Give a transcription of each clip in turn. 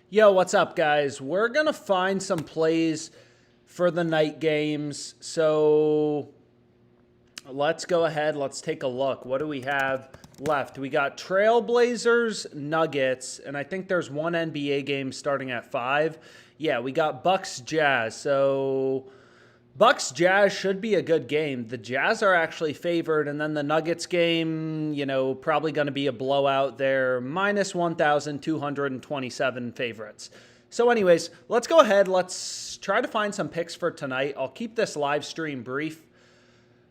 Yo, what's up, guys? We're going to find some plays for the night games. So let's go ahead. Let's take a look. What do we have left? We got Trailblazers, Nuggets, and I think there's one NBA game starting at 5. Yeah, we got Bucks, Jazz. So Bucks Jazz should be a good game. The Jazz are actually favored, and then the Nuggets game, probably going to be a blowout. They're minus 1,227 favorites. So anyways, let's go ahead. Let's try to find some picks for tonight. I'll keep this live stream brief.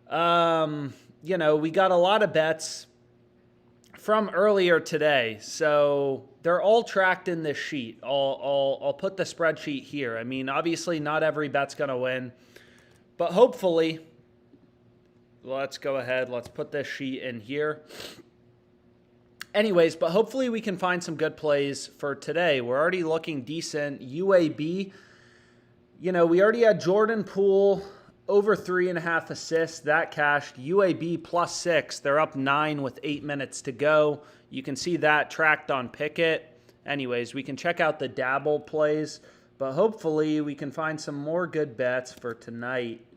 We got a lot of bets from earlier today, so they're all tracked in this sheet. I'll put the spreadsheet here. I mean, obviously not every bet's going to win. But hopefully, let's go ahead. Let's put this sheet in here. Anyways, but hopefully we can find some good plays for today. We're already looking decent. UAB, we already had Jordan Poole over 3.5 assists. That cashed. UAB +6. They're up 9 with 8 minutes to go. You can see that tracked on Pickett. Anyways, we can check out the Dabble plays. But hopefully we can find some more good bets for tonight.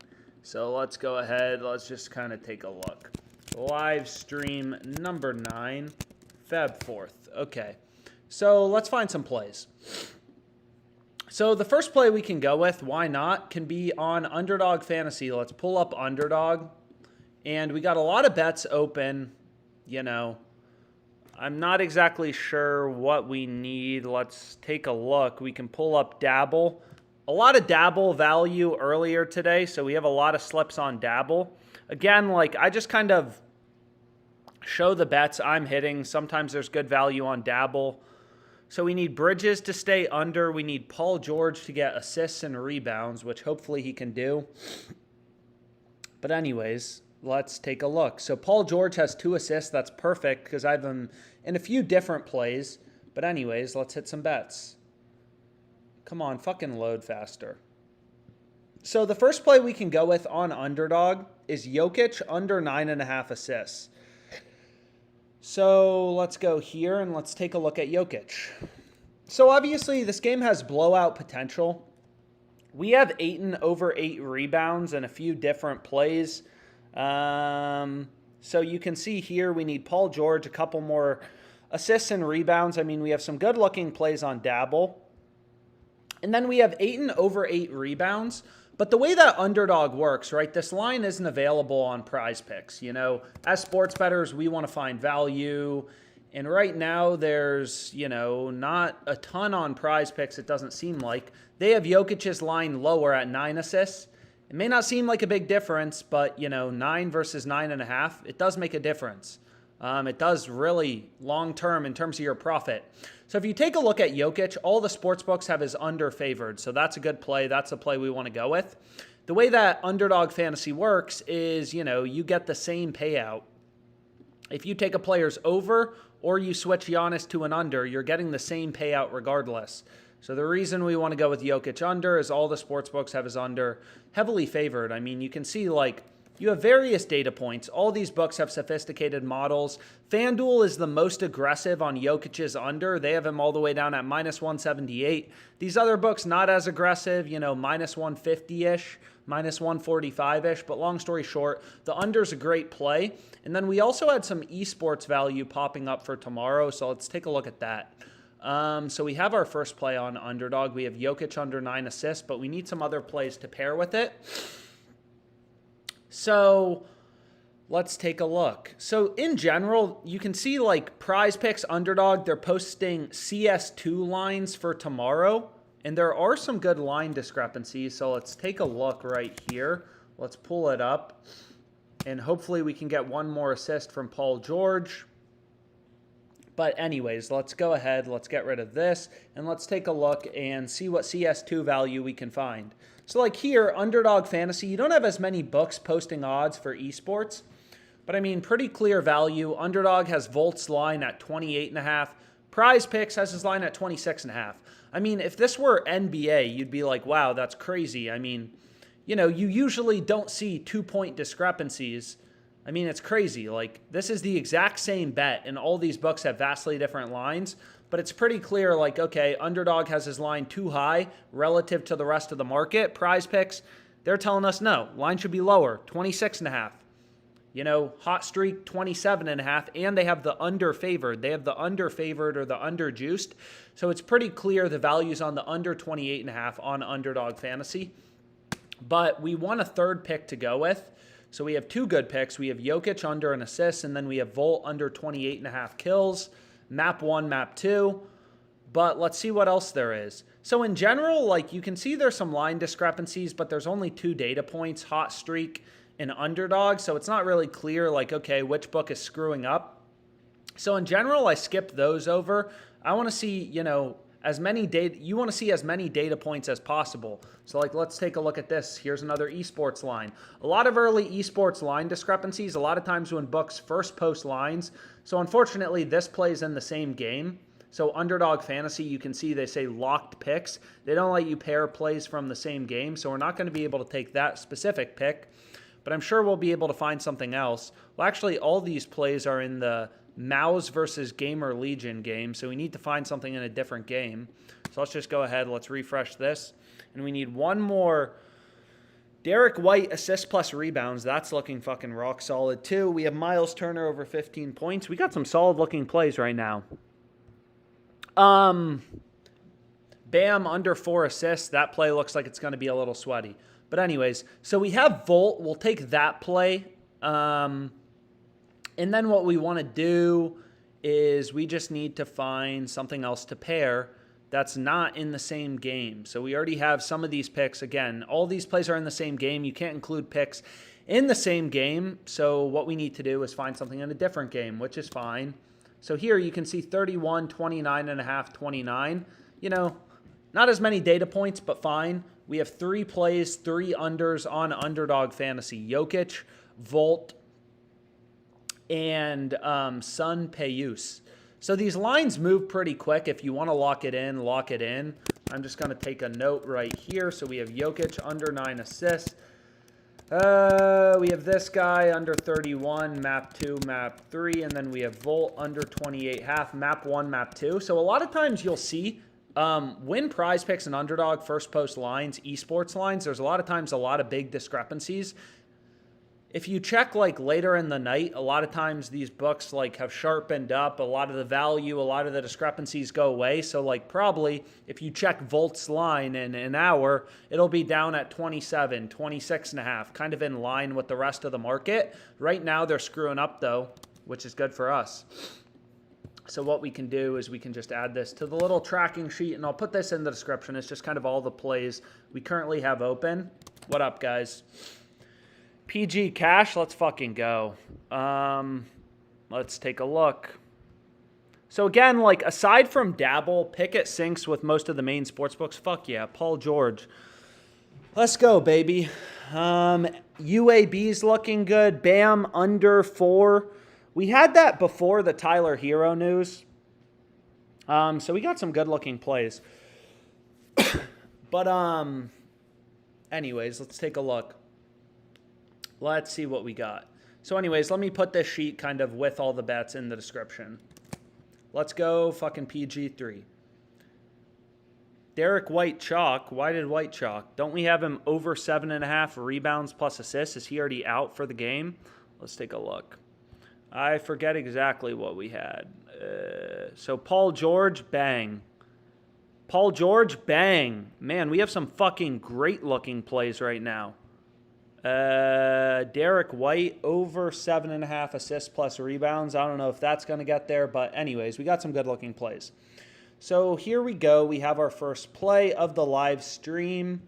So let's go ahead. Let's just kind of take a look. Live stream number 9, Feb 4th. Okay, so let's find some plays. So the first play we can go with, why not, can be on Underdog Fantasy. Let's pull up Underdog. And we got a lot of bets open, I'm not exactly sure what we need. Let's take a look. We can pull up Dabble. A lot of Dabble value earlier today, so we have a lot of slips on Dabble. Again, I just kind of show the bets I'm hitting. Sometimes there's good value on Dabble. So we need Bridges to stay under. We need Paul George to get assists and rebounds, which hopefully he can do. But anyways, let's take a look. So Paul George has 2 assists. That's perfect because I have him in a few different plays. But anyways, let's hit some bets. Come on, fucking load faster. So the first play we can go with on Underdog is Jokic under 9.5 assists. So let's go here and let's take a look at Jokic. So obviously this game has blowout potential. We have Ayton over 8 rebounds and a few different plays. So you can see here we need Paul George, a couple more assists and rebounds. I mean, we have some good looking plays on Dabble. And then we have Ayton over 8 rebounds. But the way that Underdog works, right, this line isn't available on PrizePicks. As sports bettors, we want to find value. And right now there's, not a ton on PrizePicks, it doesn't seem like. They have Jokic's line lower at 9 assists. It may not seem like a big difference, but, 9 versus 9.5, it does make a difference. It does really long-term in terms of your profit. So if you take a look at Jokic, all the sports books have his under favored. So that's a good play. That's a play we want to go with. The way that Underdog Fantasy works is, you get the same payout. If you take a player's over or you switch Giannis to an under, you're getting the same payout regardless. So the reason we want to go with Jokic under is all the sports books have his under heavily favored. I mean, you can see you have various data points. All these books have sophisticated models. FanDuel is the most aggressive on Jokic's under. They have him all the way down at minus 178. These other books not as aggressive, minus 150-ish, minus 145-ish. But long story short, the under's a great play. And then we also had some esports value popping up for tomorrow. So let's take a look at that. So we have our first play on Underdog. We have Jokic under 9 assists, but we need some other plays to pair with it. So let's take a look. So in general, you can see PrizePicks, Underdog, they're posting CS2 lines for tomorrow. And there are some good line discrepancies. So let's take a look right here. Let's pull it up. And hopefully we can get one more assist from Paul George. But anyways, let's go ahead. Let's get rid of this. And let's take a look and see what CS2 value we can find. So here, Underdog Fantasy, you don't have as many books posting odds for esports. But I mean, pretty clear value. Underdog has Volt's line at 28.5. PrizePicks has his line at 26.5. I mean, if this were NBA, you'd be like, wow, that's crazy. I mean, you usually don't see 2-point discrepancies I mean, it's crazy. Like, this is the exact same bet, and all these books have vastly different lines, but it's pretty clear, like, okay, Underdog has his line too high relative to the rest of the market. PrizePicks, they're telling us no, line should be lower, 26.5. You know, Hot Streak, 27.5, and they have the under favored. They have the under favored or the under juiced. So it's pretty clear the value's on the under 28.5 on Underdog Fantasy. But we want a third pick to go with. So we have two good picks. We have Jokic under an assist, and then we have Volt under 28.5 kills. Map 1, map 2. But let's see what else there is. So in general, like, you can see there's some line discrepancies, but there's only 2 data points, Hot Streak and Underdog. So it's not really clear, like, okay, which book is screwing up. So in general, I skipped those over. I want to see, you know, as many data, you want to see as many data points as possible. So, like, let's take a look at this. Here's another esports line. A lot of early esports line discrepancies, a lot of times when books first post lines. So unfortunately, this plays in the same game. So Underdog Fantasy, you can see they say locked picks. They don't let you pair plays from the same game. So we're not going to be able to take that specific pick, but I'm sure we'll be able to find something else. Well, actually, all these plays are in the Mouse versus Gamer Legion game, so we need to find something in a different game. So let's just go ahead, let's refresh this. And we need one more. Derek White, assists plus rebounds. That's looking fucking rock solid too. We have Miles Turner over 15 points. We got some solid looking plays right now. Bam, under 4 assists. That play looks like it's going to be a little sweaty. But anyways, so we have Volt. We'll take that play. And then what we want to do is we just need to find something else to pair that's not in the same game. So we already have some of these picks. Again, all these plays are in the same game. You can't include picks in the same game. So what we need to do is find something in a different game, which is fine. So here you can see 31, 29.5, 29. You know, not as many data points, but fine. We have 3 plays, 3 unders on Underdog Fantasy. Jokic, Volt, and Sun Payus. So these lines move pretty quick. If you want to lock it in, lock it in. I'm just going to take a note right here. So we have Jokic under 9 assists. We have this guy under 31, map 2, map 3, and then we have Volt under 28.5, map 1, map 2. So a lot of times you'll see when PrizePicks and Underdog first post lines, esports lines, there's a lot of times a lot of big discrepancies. If you check like later in the night, a lot of times these books like have sharpened up. A lot of the value, a lot of the discrepancies go away. So like probably if you check Volt's line in an hour, it'll be down at 27, 26.5, kind of in line with the rest of the market. Right now they're screwing up though, which is good for us. So what we can do is we can just add this to the little tracking sheet, and I'll put this in the description. It's just kind of all the plays we currently have open. What up, guys? PG Cash, let's fucking go. Let's take a look. So again, like aside from Dabble, Pickett syncs with most of the main sportsbooks. Fuck yeah, Paul George. Let's go, baby. UAB's looking good. Bam, under 4. We had that before the Tyler Hero news. So we got some good looking plays. But anyways, let's take a look. Let's see what we got. So anyways, let me put this sheet kind of with all the bets in the description. Let's go fucking PG3. Derek White chalk. Why did White chalk? Don't we have him over 7.5 rebounds plus assists? Is he already out for the game? Let's take a look. I forget exactly what we had. So Paul George, bang. Paul George, bang. Man, we have some fucking great looking plays right now. Derek White over 7.5 assists plus rebounds. I don't know if that's going to get there, but anyways, we got some good looking plays. So here we go. We have our first play of the live stream.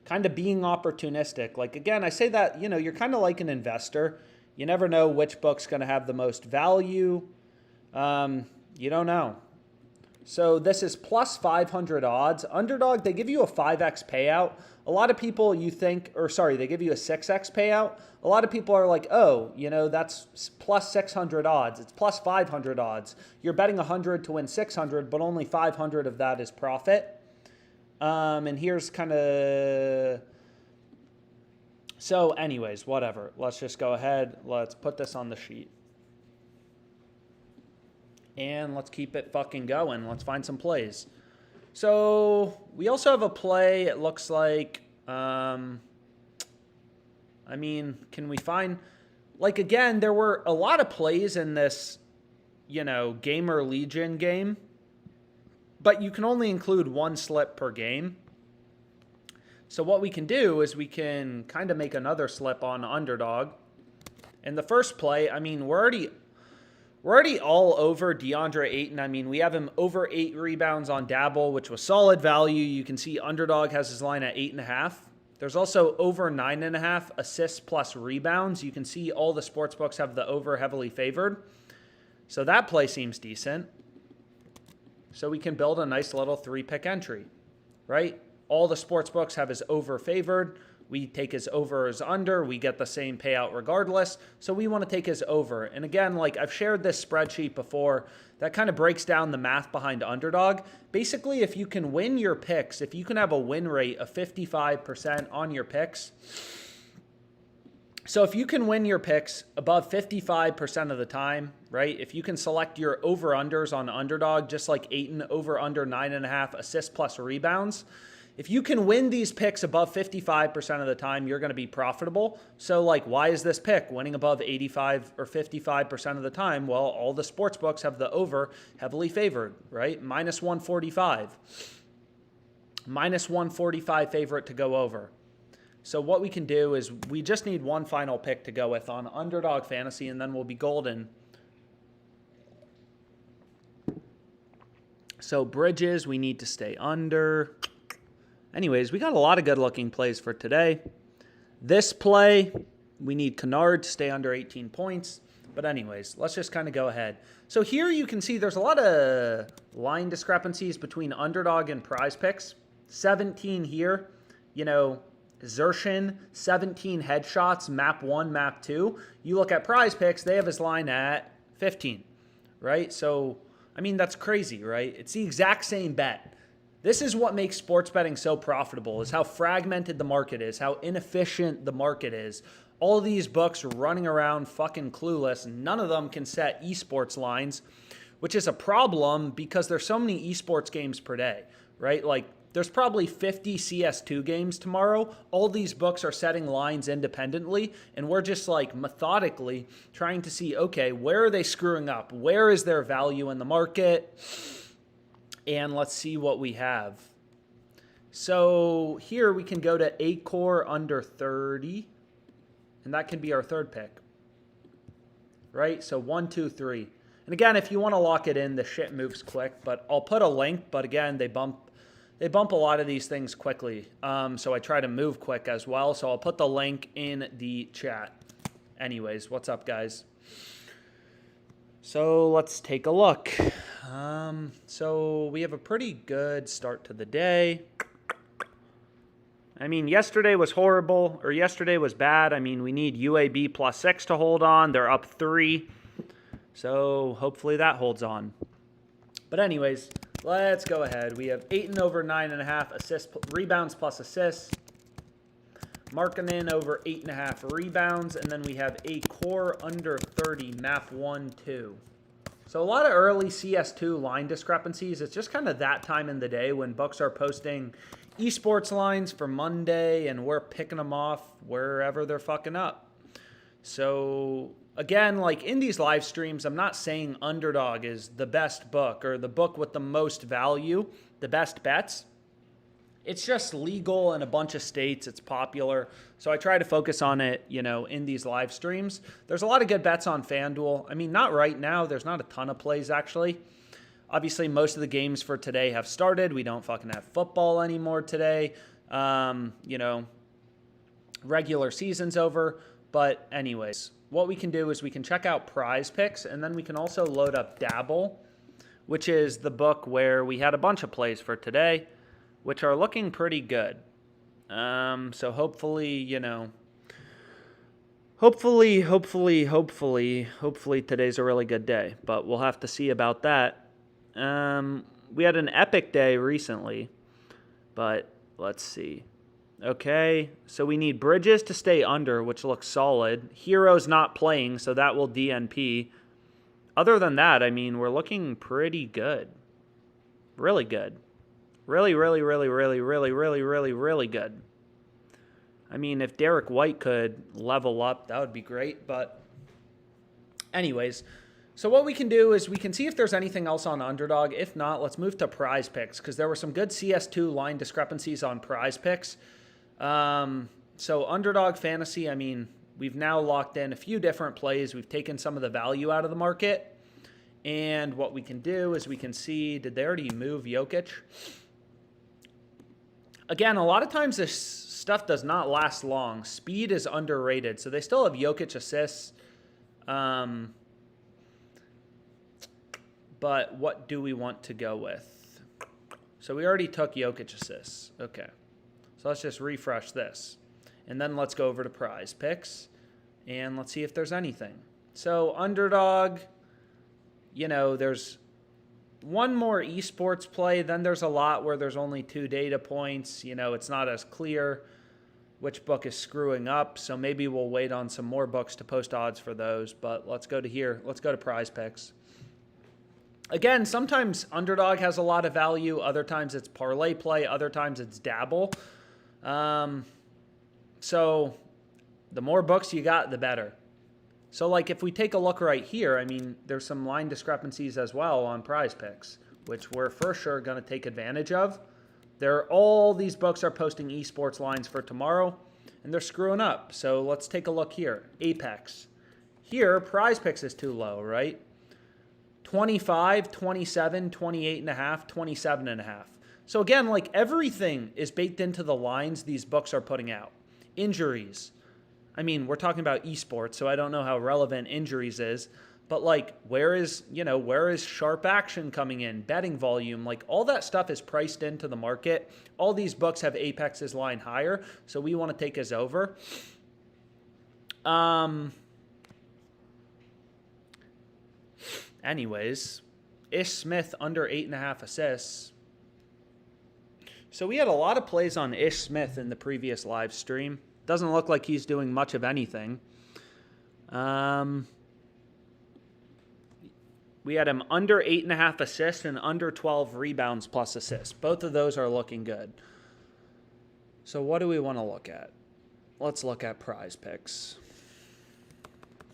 Kind of being opportunistic. Like again, I say that, you know, you're kind of like an investor. You never know which book's going to have the most value. You don't know. So this is plus 500 odds. Underdog, they give you a 5x payout. A lot of people they give you a 6x payout. A lot of people are like, oh, you know, that's plus 600 odds. It's plus 500 odds. You're betting 100 to win 600, but only 500 of that is profit. And here's kind of... So anyways, whatever. Let's just go ahead. Let's put this on the sheet. And let's keep it fucking going. Let's find some plays. So we also have a play. It looks like, can we find, like, again, there were a lot of plays in this, Gamer Legion game, but you can only include one slip per game. So what we can do is we can kind of make another slip on Underdog. In the first play, we're already all over DeAndre Ayton. We have him over 8 rebounds on Dabble, which was solid value. You can see Underdog has his line at 8.5. There's also over 9.5 assists plus rebounds. You can see all the sports books have the over heavily favored. So that play seems decent. So we can build a nice little 3-pick entry, right? All the sports books have his over favored. We take his over as under. We get the same payout regardless. So we want to take his over. And again, like I've shared this spreadsheet before, that kind of breaks down the math behind Underdog. Basically, if you can win your picks, if you can have a win rate of 55% on your picks. So if you can win your picks above 55% of the time, right? If you can select your over-unders on Underdog, just like Ayton, over-under 9.5 assists plus rebounds. If you can win these picks above 55% of the time, you're going to be profitable. So, like, why is this pick winning above 85 or 55% of the time? Well, all the sports books have the over heavily favored, right? Minus 145. Minus 145 favorite to go over. So what we can do is we just need one final pick to go with on Underdog Fantasy, and then we'll be golden. So Bridges, we need to stay under. Anyways, we got a lot of good-looking plays for today. This play, we need Kennard to stay under 18 points. But anyways, let's just kind of go ahead. So here you can see there's a lot of line discrepancies between Underdog and PrizePicks. 17 here, Zershin, 17 headshots, map 1, map 2. You look at PrizePicks, they have his line at 15, right? So, that's crazy, right? It's the exact same bet. This is what makes sports betting so profitable, is how fragmented the market is, how inefficient the market is. All these books running around fucking clueless. None of them can set esports lines, which is a problem because there's so many esports games per day, right? Like, there's probably 50 CS2 games tomorrow. All these books are setting lines independently, and we're just like methodically trying to see, okay, where are they screwing up? Where is their value in the market? And let's see what we have. So here we can go to A-Core under 30, and that can be our third pick, right? So 1, 2, 3. And again, if you want to lock it in, the shit moves quick, but I'll put a link, but again, they bump a lot of these things quickly. So I try to move quick as well. So I'll put the link in the chat. Anyways, what's up, guys? So let's take a look. So we have a pretty good start to the day. Yesterday was horrible, or yesterday was bad. We need UAB plus 6 to hold on. They're up 3. So hopefully that holds on. But anyways, let's go ahead. We have Ayton over 9.5 rebounds plus assists. Markkanen over 8.5 rebounds. And then we have A-Core under 30, map 1, 2. So a lot of early CS2 line discrepancies. It's just kind of that time in the day when books are posting esports lines for Monday, and we're picking them off wherever they're fucking up. So again, like in these live streams, I'm not saying Underdog is the best book or the book with the most value, the best bets. It's just legal in a bunch of states. It's popular. So I try to focus on it, in these live streams. There's a lot of good bets on FanDuel. Not right now. There's not a ton of plays, actually. Obviously, most of the games for today have started. We don't fucking have football anymore today. Regular season's over. But anyways, what we can do is we can check out PrizePicks, and then we can also load up Dabble, which is the book where we had a bunch of plays for today, which are looking pretty good. So hopefully, hopefully today's a really good day, but we'll have to see about that. We had an epic day recently, but let's see. Okay, so we need Bridges to stay under, which looks solid. Hero's not playing, so that will DNP. Other than that, I mean, we're looking pretty good. Really good. Really, really, really, really, really, really, really, really good. I mean, if Derek White could level up, that would be great. But anyways, so what we can do is we can see if there's anything else on Underdog. If not, let's move to PrizePicks because there were some good CS2 line discrepancies on PrizePicks. So Underdog Fantasy, I mean, we've now locked in a few different plays. We've taken some of the value out of the market. And what we can do is we can see, did they already move Jokic? Again, a lot of times this stuff does not last long. Speed is underrated. So they still have Jokic assists. But what do we want to go with? So we already took Jokic assists. Okay. So let's just refresh this. And then let's go over to PrizePicks. And let's see if there's anything. So Underdog, you know, there's one more esports play. Then there's a lot where there's only 2 data points. You know, it's not as clear which book is screwing up. So maybe we'll wait on some more books to post odds for those. But let's go to here. Let's go to PrizePicks. Again, sometimes Underdog has a lot of value. Other times it's ParlayPlay. Other times it's Dabble. So the more books you got, the better. So like if we take a look right here, I mean, there's some line discrepancies as well on PrizePicks, which we're for sure going to take advantage of. All these books are posting esports lines for tomorrow, and they're screwing up. So let's take a look here. Apex. Here, PrizePicks is too low, right? 25, 27, 28.5, 27.5. So again, like everything is baked into the lines these books are putting out. Injuries. I mean, we're talking about esports, so I don't know how relevant injuries is. But like, where is sharp action coming in? Betting volume, like all that stuff is priced into the market. All these books have Apex's line higher, so we want to take his over. Anyways, Ish Smith under 8.5 assists. So we had a lot of plays on Ish Smith in the previous live stream. Doesn't look like he's doing much of anything. We had him under 8.5 assists and under 12 rebounds plus assists. Both of those are looking good. So what do we want to look at? Let's look at PrizePicks.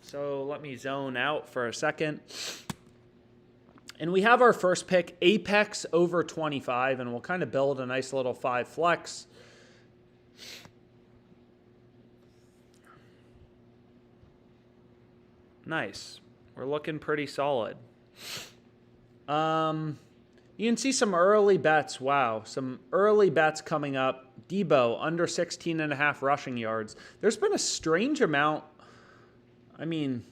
So let me zone out for a second. And we have our first pick, Apex over 25, and we'll kind of build a nice little 5 flex. Nice. We're looking pretty solid. You can see some early bets. Wow. Some early bets coming up. Debo, under 16.5 rushing yards. There's been a strange amount. I mean,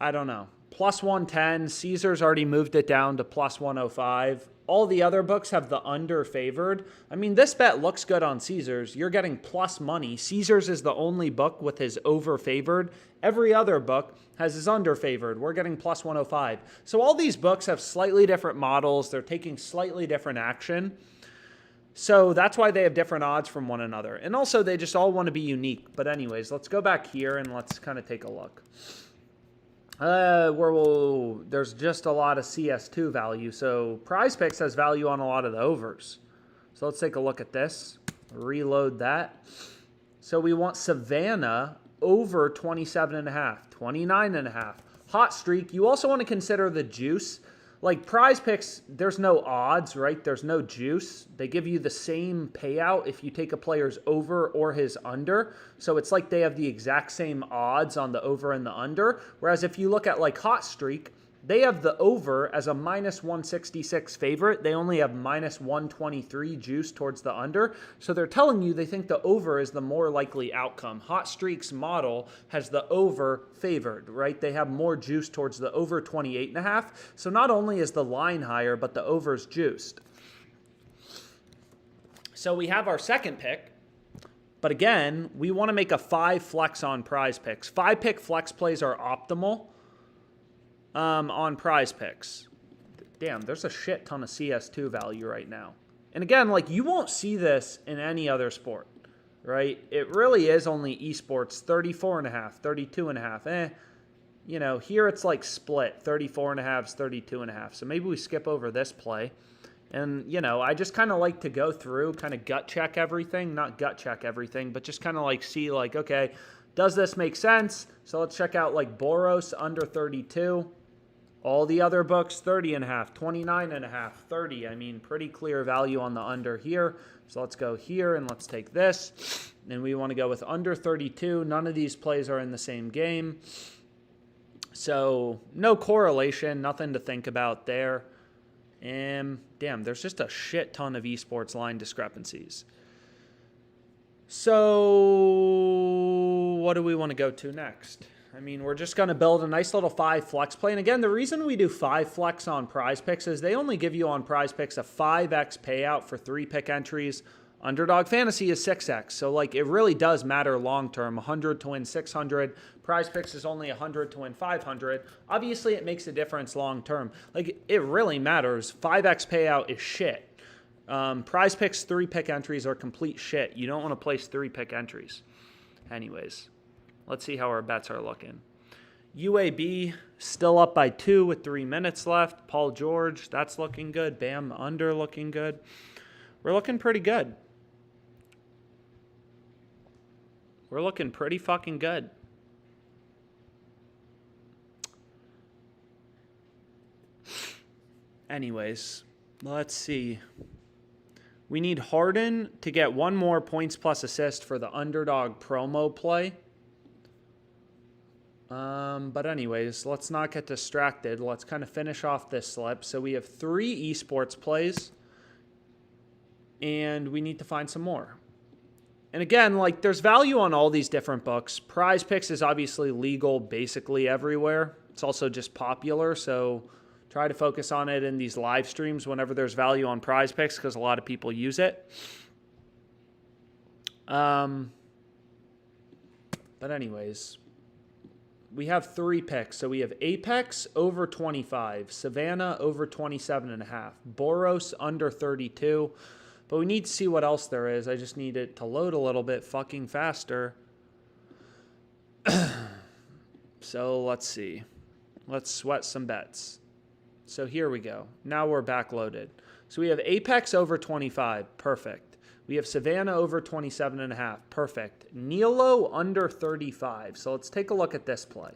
I don't know. Plus 110. Caesar's already moved it down to plus 105. All the other books have the under favored. I mean, this bet looks good on Caesar's. You're getting plus money. Caesar's is the only book with his over favored. Every other book has his under favored. We're getting plus 105. So all these books have slightly different models. They're taking slightly different action. So that's why they have different odds from one another. And also they just all want to be unique. But anyways, let's go back here and let's kind of take a look. There's just a lot of CS2 value. So PrizePicks has value on a lot of the overs. So let's take a look at this. Reload that. So we want Savannah over 27.5, 29.5. Hot streak. You also want to consider the juice. Like PrizePicks, there's no odds, right? There's no juice. They give you the same payout if you take a player's over or his under. So it's like they have the exact same odds on the over and the under. Whereas if you look at like Hot Streak, they have the over as a minus 166 favorite. They only have minus 123 juice towards the under. So they're telling you they think the over is the more likely outcome. Hot Streak's model has the over favored, right? They have more juice towards the over 28.5. So not only is the line higher, but the over's juiced. So we have our second pick. But again, we want to make a 5 flex on PrizePicks. 5 pick flex plays are optimal. On PrizePicks. Damn, there's a shit ton of CS2 value right now. And again, like, you won't see this in any other sport, right? It really is only esports, 34.5, 32.5. You know, here it's like split, 34.5, 32.5. So maybe we skip over this play. And, you know, I just kind of like to go through, kind of gut check everything. Not gut check everything, but just kind of like see, like, okay, does this make sense? So let's check out like Boros under 32. All the other books, 30.5, 29.5, 30. I mean, pretty clear value on the under here. So let's go here and let's take this. And we want to go with under 32. None of these plays are in the same game. So no correlation, nothing to think about there. And damn, there's just a shit ton of esports line discrepancies. So what do we want to go to next? I mean, we're just going to build a nice little 5 flex play. And again, the reason we do 5 flex on PrizePicks is they only give you on PrizePicks a 5x payout for 3 pick entries. Underdog Fantasy is 6x. So, like, it really does matter long term. 100 to win 600. PrizePicks is only 100 to win 500. Obviously, it makes a difference long term. Like, it really matters. 5x payout is shit. PrizePicks 3 pick entries are complete shit. You don't want to place 3 pick entries. Anyways, let's see how our bets are looking. UAB still up by 2 with 3 minutes left. Paul George, that's looking good. Bam under looking good. We're looking pretty good. We're looking pretty fucking good. Anyways, let's see. We need Harden to get 1 more points plus assist for the underdog promo play. But anyways, let's not get distracted. Let's kind of finish off this slip. So we have 3 esports plays, and we need to find some more. And again, like, there's value on all these different books. PrizePicks is obviously legal basically everywhere. It's also just popular, so try to focus on it in these live streams whenever there's value on PrizePicks because a lot of people use it. But anyways, we have 3 picks. So we have Apex over 25, Savannah over 27.5, Boros under 32. But we need to see what else there is. I just need it to load a little bit fucking faster. So let's see. Let's sweat some bets. So here we go. Now we're backloaded. So we have Apex over 25. Perfect. We have Savannah over 27.5. Perfect. Nilo under 35. So let's take a look at this play.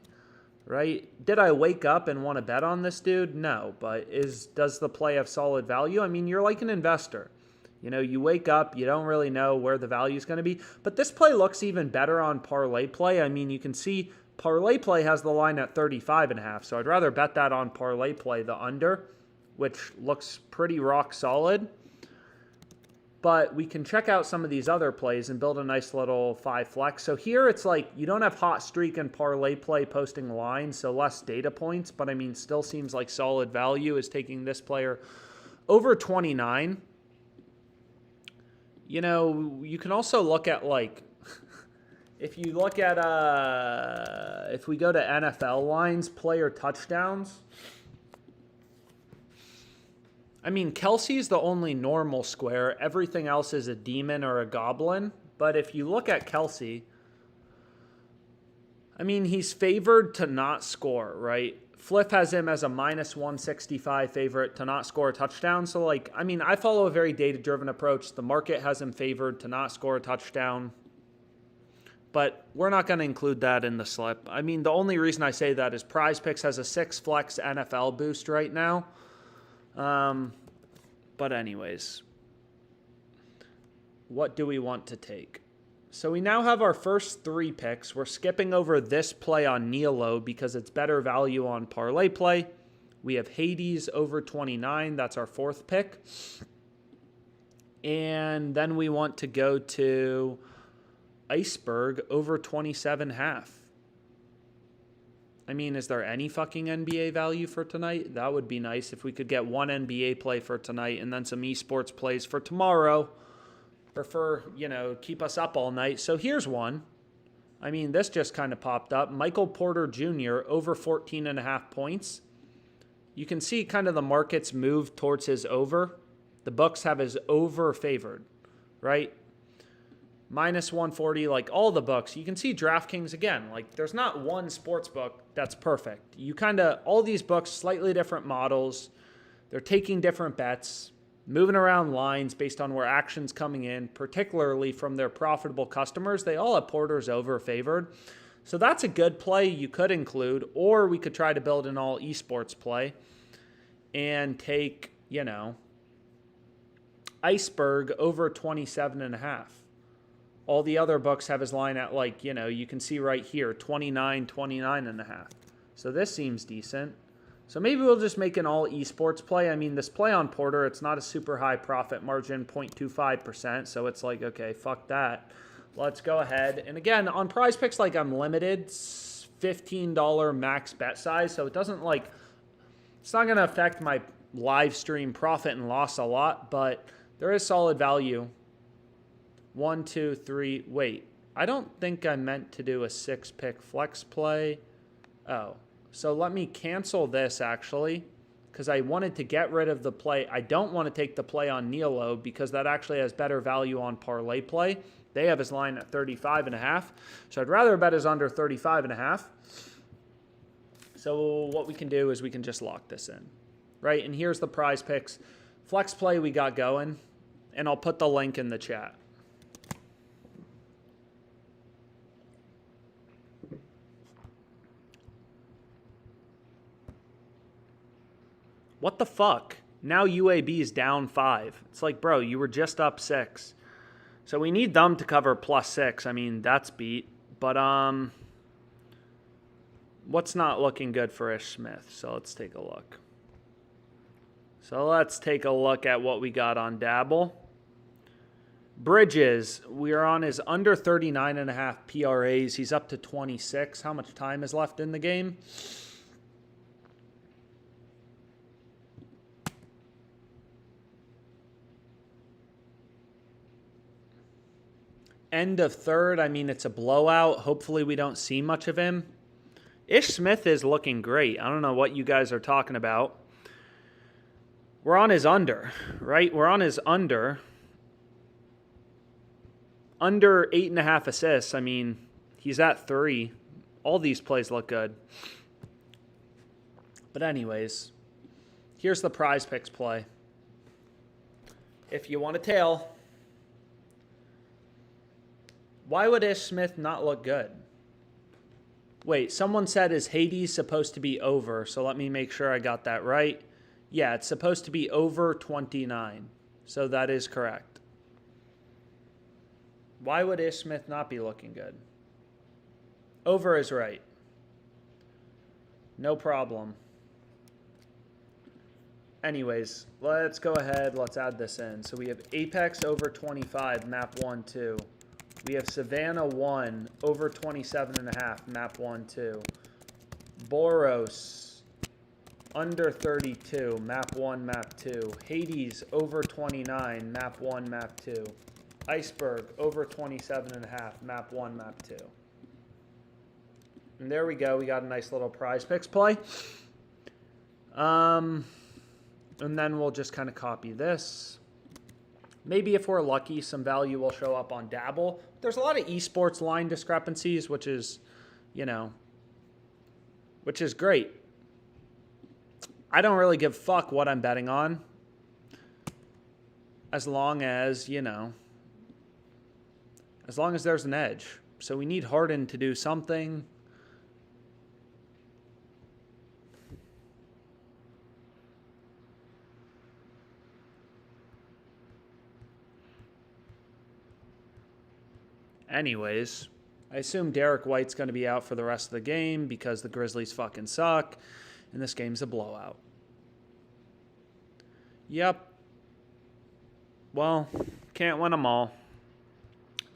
Right? Did I wake up and want to bet on this dude? No. But does the play have solid value? I mean, you're like an investor. You know, you wake up, you don't really know where the value is going to be. But this play looks even better on ParlayPlay. I mean, you can see ParlayPlay has the line at 35.5. So I'd rather bet that on ParlayPlay, the under, which looks pretty rock solid. But we can check out some of these other plays and build a nice little 5 flex. So here it's like you don't have hot streak and ParlayPlay posting lines, so less data points. But I mean, still seems like solid value is taking this player over 29. You know, you can also look at, like, if you look at, if we go to NFL lines, player touchdowns. I mean, Kelsey's the only normal square. Everything else is a demon or a goblin. But if you look at Kelsey, I mean, he's favored to not score, right? Fliff has him as a minus 165 favorite to not score a touchdown. So, like, I mean, I follow a very data-driven approach. The market has him favored to not score a touchdown. But we're not going to include that in the slip. I mean, the only reason I say that is PrizePicks has a 6 flex NFL boost right now. But anyways, what do we want to take? So we now have our first 3 picks. We're skipping over this play on Nilo because it's better value on ParlayPlay. We have Hades over 29. That's our 4th pick. And then we want to go to Iceberg over 27.5. I mean, is there any fucking NBA value for tonight? That would be nice if we could get 1 NBA play for tonight and then some esports plays for tomorrow. Or you know, keep us up all night. So here's one. I mean, this just kind of popped up. Michael Porter Jr. over 14.5 points. You can see kind of the market's move towards his over. The books have his over favored, right? Minus 140, like all the books. You can see DraftKings again. Like there's not one sports book that's perfect. You kind of, all these books, slightly different models. They're taking different bets, moving around lines based on where action's coming in, particularly from their profitable customers. They all have Porter's over favored. So that's a good play you could include, or we could try to build an all esports play and take, Iceberg over 27.5. All the other books have his line at you can see right here, 29.5. So this seems decent. So maybe we'll just make an all esports play. I mean, this play on Porter, it's not a super high profit margin, 0.25%. So it's like, okay, fuck that. Let's go ahead. And again, on PrizePicks, I'm limited, $15 max bet size. So it doesn't it's not going to affect my live stream profit and loss a lot, but there is solid value. 1, 2, 3. Wait, I don't think I meant to do a 6-pick flex play. Oh, so let me cancel this actually, because I wanted to get rid of the play. I don't want to take the play on Nilo because that actually has better value on ParlayPlay. They have his line at 35.5. So I'd rather bet his under 35.5. So what we can do is we can just lock this in, right? And here's the PrizePicks flex play we got going, and I'll put the link in the chat. What the fuck? Now UAB is down 5. It's like, bro, you were just up 6. So we need them to cover +6. I mean, that's beat. But what's not looking good for Ish Smith? So let's take a look. So let's take a look at what we got on Dabble. Bridges, we are on his under 39.5 PRAs. He's up to 26. How much time is left in the game? End of third. I mean, it's a blowout. Hopefully we don't see much of him. Ish Smith is looking great. I don't know what you guys are talking about. We're on his under, right? We're on his under. Under 8.5 assists. I mean, he's at 3. All these plays look good. But anyways, here's the PrizePicks play. If you want a tail, why would Ish Smith not look good? Wait, someone said, is Hades supposed to be over? So let me make sure I got that right. Yeah, it's supposed to be over 29. So that is correct. Why would Ish Smith not be looking good? Over is right. No problem. Anyways, let's go ahead. Let's add this in. So we have Apex over 25, map 1, 2. We have Savannah 1 over 27.5, map 1, 2. Boros under 32, map 1, map 2. Hades over 29, map 1, map 2. Iceberg over 27.5, map 1, map 2. And there we go. We got a nice little PrizePicks play. And then we'll just kind of copy this. Maybe if we're lucky, some value will show up on Dabble. There's a lot of esports line discrepancies, which is, which is great. I don't really give a fuck what I'm betting on, as long as, as long as there's an edge. So we need Harden to do something. Anyways, I assume Derek White's going to be out for the rest of the game because the Grizzlies fucking suck, and this game's a blowout. Yep. Well, can't win them all.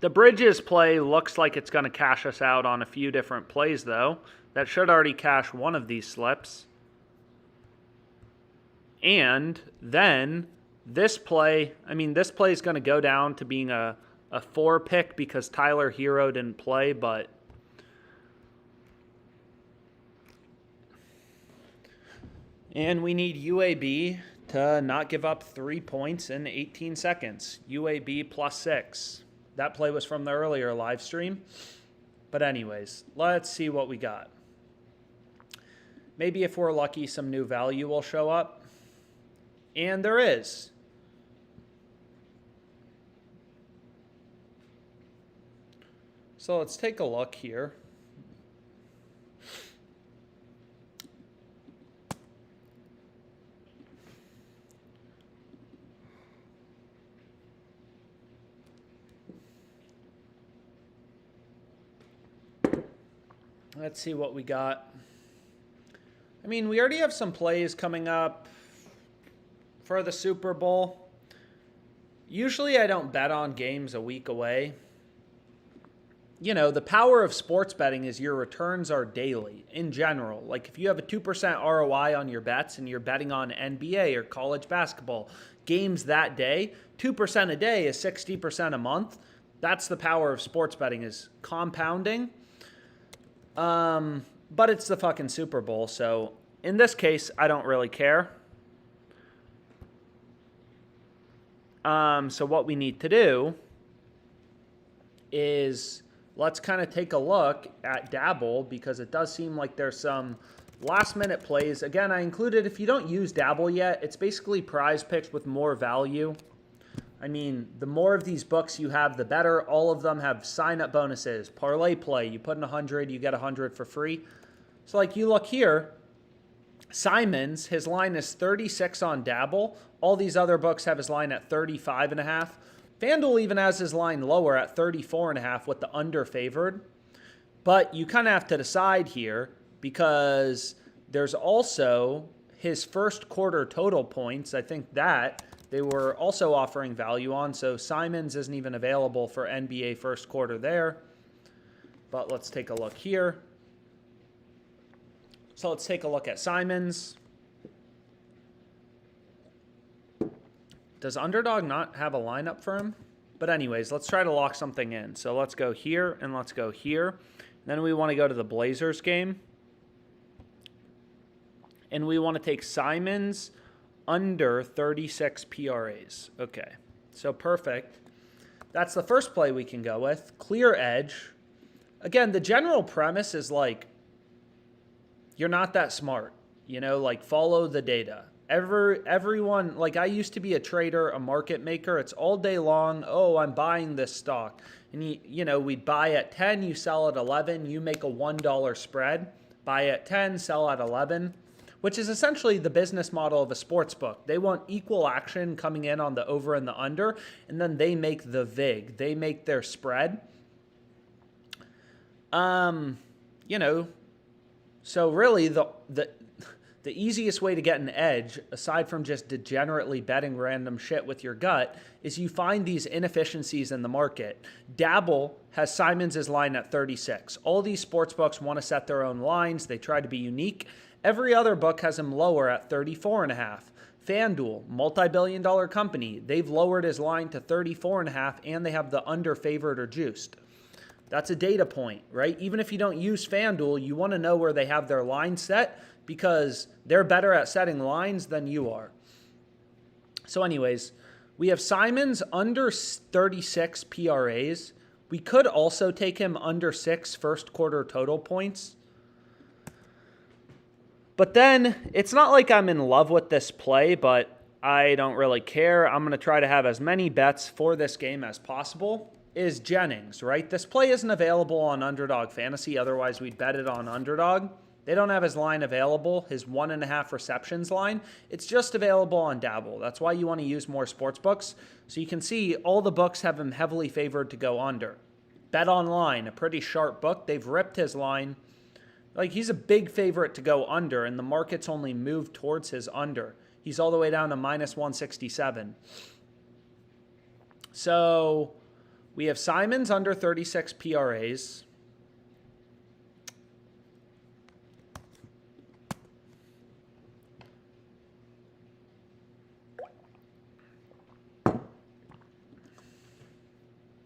The Bridges play looks like it's going to cash us out on a few different plays, though. That should already cash one of these slips. And then this play, this play is going to go down to being a 4-pick because Tyler Hero didn't play, but and we need UAB to not give up 3 points in 18 seconds. UAB +6. That play was from the earlier live stream. But anyways, let's see what we got. Maybe if we're lucky, some new value will show up. And there is. So let's take a look here. Let's see what we got. I mean, we already have some plays coming up for the Super Bowl. Usually I don't bet on games a week away. You know, the power of sports betting is your returns are daily in general. Like if you have a 2% ROI on your bets and you're betting on NBA or college basketball games that day, 2% a day is 60% a month. That's the power of sports betting, is compounding. But it's the fucking Super Bowl, so in this case, I don't really care. So what we need to do is let's kind of take a look at Dabble, because it does seem like there's some last-minute plays. Again, I included, if you don't use Dabble yet, it's basically PrizePicks with more value. I mean, the more of these books you have, the better. All of them have sign-up bonuses. ParlayPlay, you put in 100, you get 100 for free. So like you look here, Simon's, his line is 36 on Dabble. All these other books have his line at 35.5. FanDuel even has his line lower at 34.5 with the under favored. But you kind of have to decide here, because there's also his first quarter total points. I think that they were also offering value on. So Simon's isn't even available for NBA first quarter there. But let's take a look here. So let's take a look at Simon's. Does Underdog not have a lineup for him? But anyways, let's try to lock something in. So let's go here and let's go here. Then we want to go to the Blazers game. And we want to take Simon's under 36 PRAs. Okay, so perfect. That's the first play we can go with. Clear edge. Again, the general premise is like, you're not that smart. You know, like follow the data. Everyone, like I used to be a trader, a market maker. It's all day long. Oh, I'm buying this stock. And you know, we'd buy at 10, you sell at 11, you make a $1 spread. Buy at 10, sell at 11. Which is essentially the business model of a sports book. They want equal action coming in on the over and the under, and then they make the VIG. They make their spread. You know, so really the easiest way to get an edge, aside from just degenerately betting random shit with your gut, is you find these inefficiencies in the market. Dabble has Simon's line at 36. All these sports books want to set their own lines. They try to be unique. Every other book has him lower at 34.5. FanDuel, multi-billion-dollar company, they've lowered his line to 34.5, and they have the under favored or juiced. That's a data point, right? Even if you don't use FanDuel, you want to know where they have their line set, because they're better at setting lines than you are. So anyways, we have Simon's under 36 PRAs. We could also take him under 6 first quarter total points. But then, it's not like I'm in love with this play, but I don't really care. I'm going to try to have as many bets for this game as possible. Is Jennings, right? This play isn't available on Underdog Fantasy. Otherwise, we'd bet it on Underdog. They don't have his line available, his 1.5 receptions line. It's just available on Dabble. That's why you want to use more sports books. So you can see all the books have him heavily favored to go under. Bet Online, a pretty sharp book. They've ripped his line. Like, he's a big favorite to go under, and the market's only moved towards his under. He's all the way down to minus 167. So we have Simon's under 36 PRAs.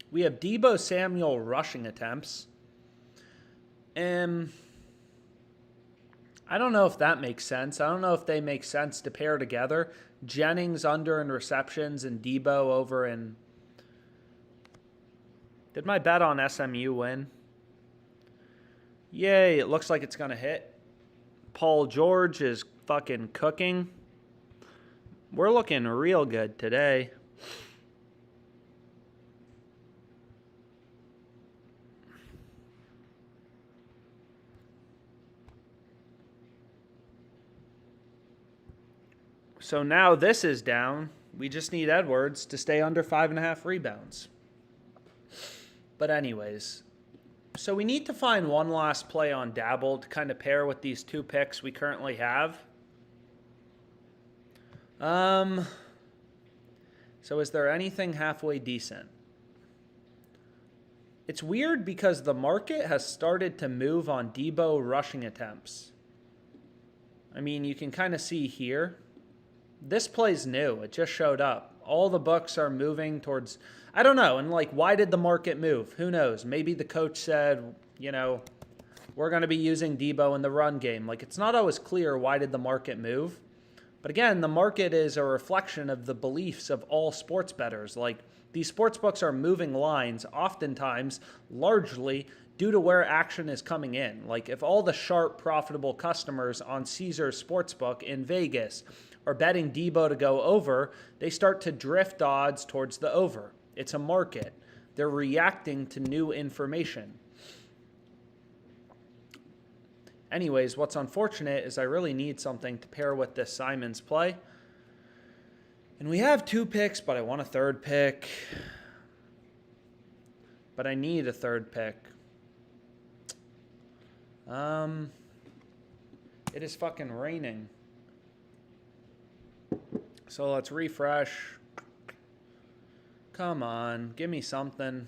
We have Deebo Samuel rushing attempts. I don't know if that makes sense. I don't know if they make sense to pair together. Jennings under in receptions and Debo over in... Did my bet on SMU win? Yay, it looks like it's going to hit. Paul George is fucking cooking. We're looking real good today. So now this is down. We just need Edwards to stay under 5.5 rebounds. But anyways, so we need to find one last play on Dabble to kind of pair with these 2 picks we currently have. So is there anything halfway decent? It's weird because the market has started to move on Debo rushing attempts. I mean, you can kind of see here. This play's new. It just showed up. All the books are moving towards, I don't know. And like, why did the market move? Who knows? Maybe the coach said, you know, we're going to be using Debo in the run game. Like, it's not always clear why did the market move. But again, the market is a reflection of the beliefs of all sports bettors. Like, these sports books are moving lines, oftentimes, largely due to where action is coming in. Like, if all the sharp, profitable customers on Caesars Sportsbook in Vegas are betting Debo to go over, they start to drift odds towards the over. It's a market. They're reacting to new information. Anyways, what's unfortunate is I really need something to pair with this Simons play. And we have 2 picks, but I want a 3rd pick. But I need a 3rd pick. It is fucking raining. So let's refresh. Come on, give me something.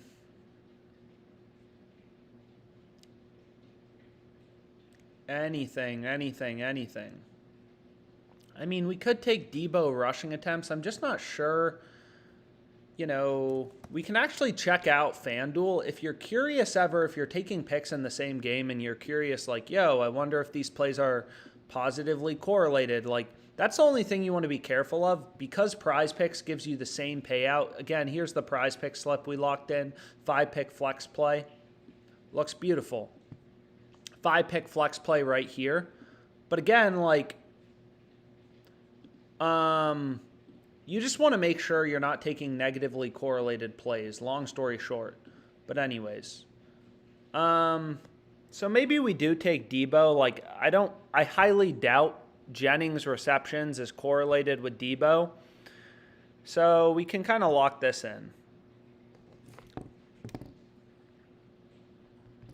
Anything. I mean, we could take Debo rushing attempts. I'm just not sure. You know, we can actually check out FanDuel. If you're curious ever, if you're taking picks in the same game and you're curious, like, yo, I wonder if these plays are positively correlated, like, that's the only thing you want to be careful of. Because PrizePicks gives you the same payout. Again, here's the PrizePicks slip we locked in. 5-pick flex play. Looks beautiful. 5-pick flex play right here. But again, like, you just want to make sure you're not taking negatively correlated plays. Long story short. But anyways. So maybe we do take Debo. Like, I highly doubt Jennings receptions is correlated with Debo. So we can kind of lock this in.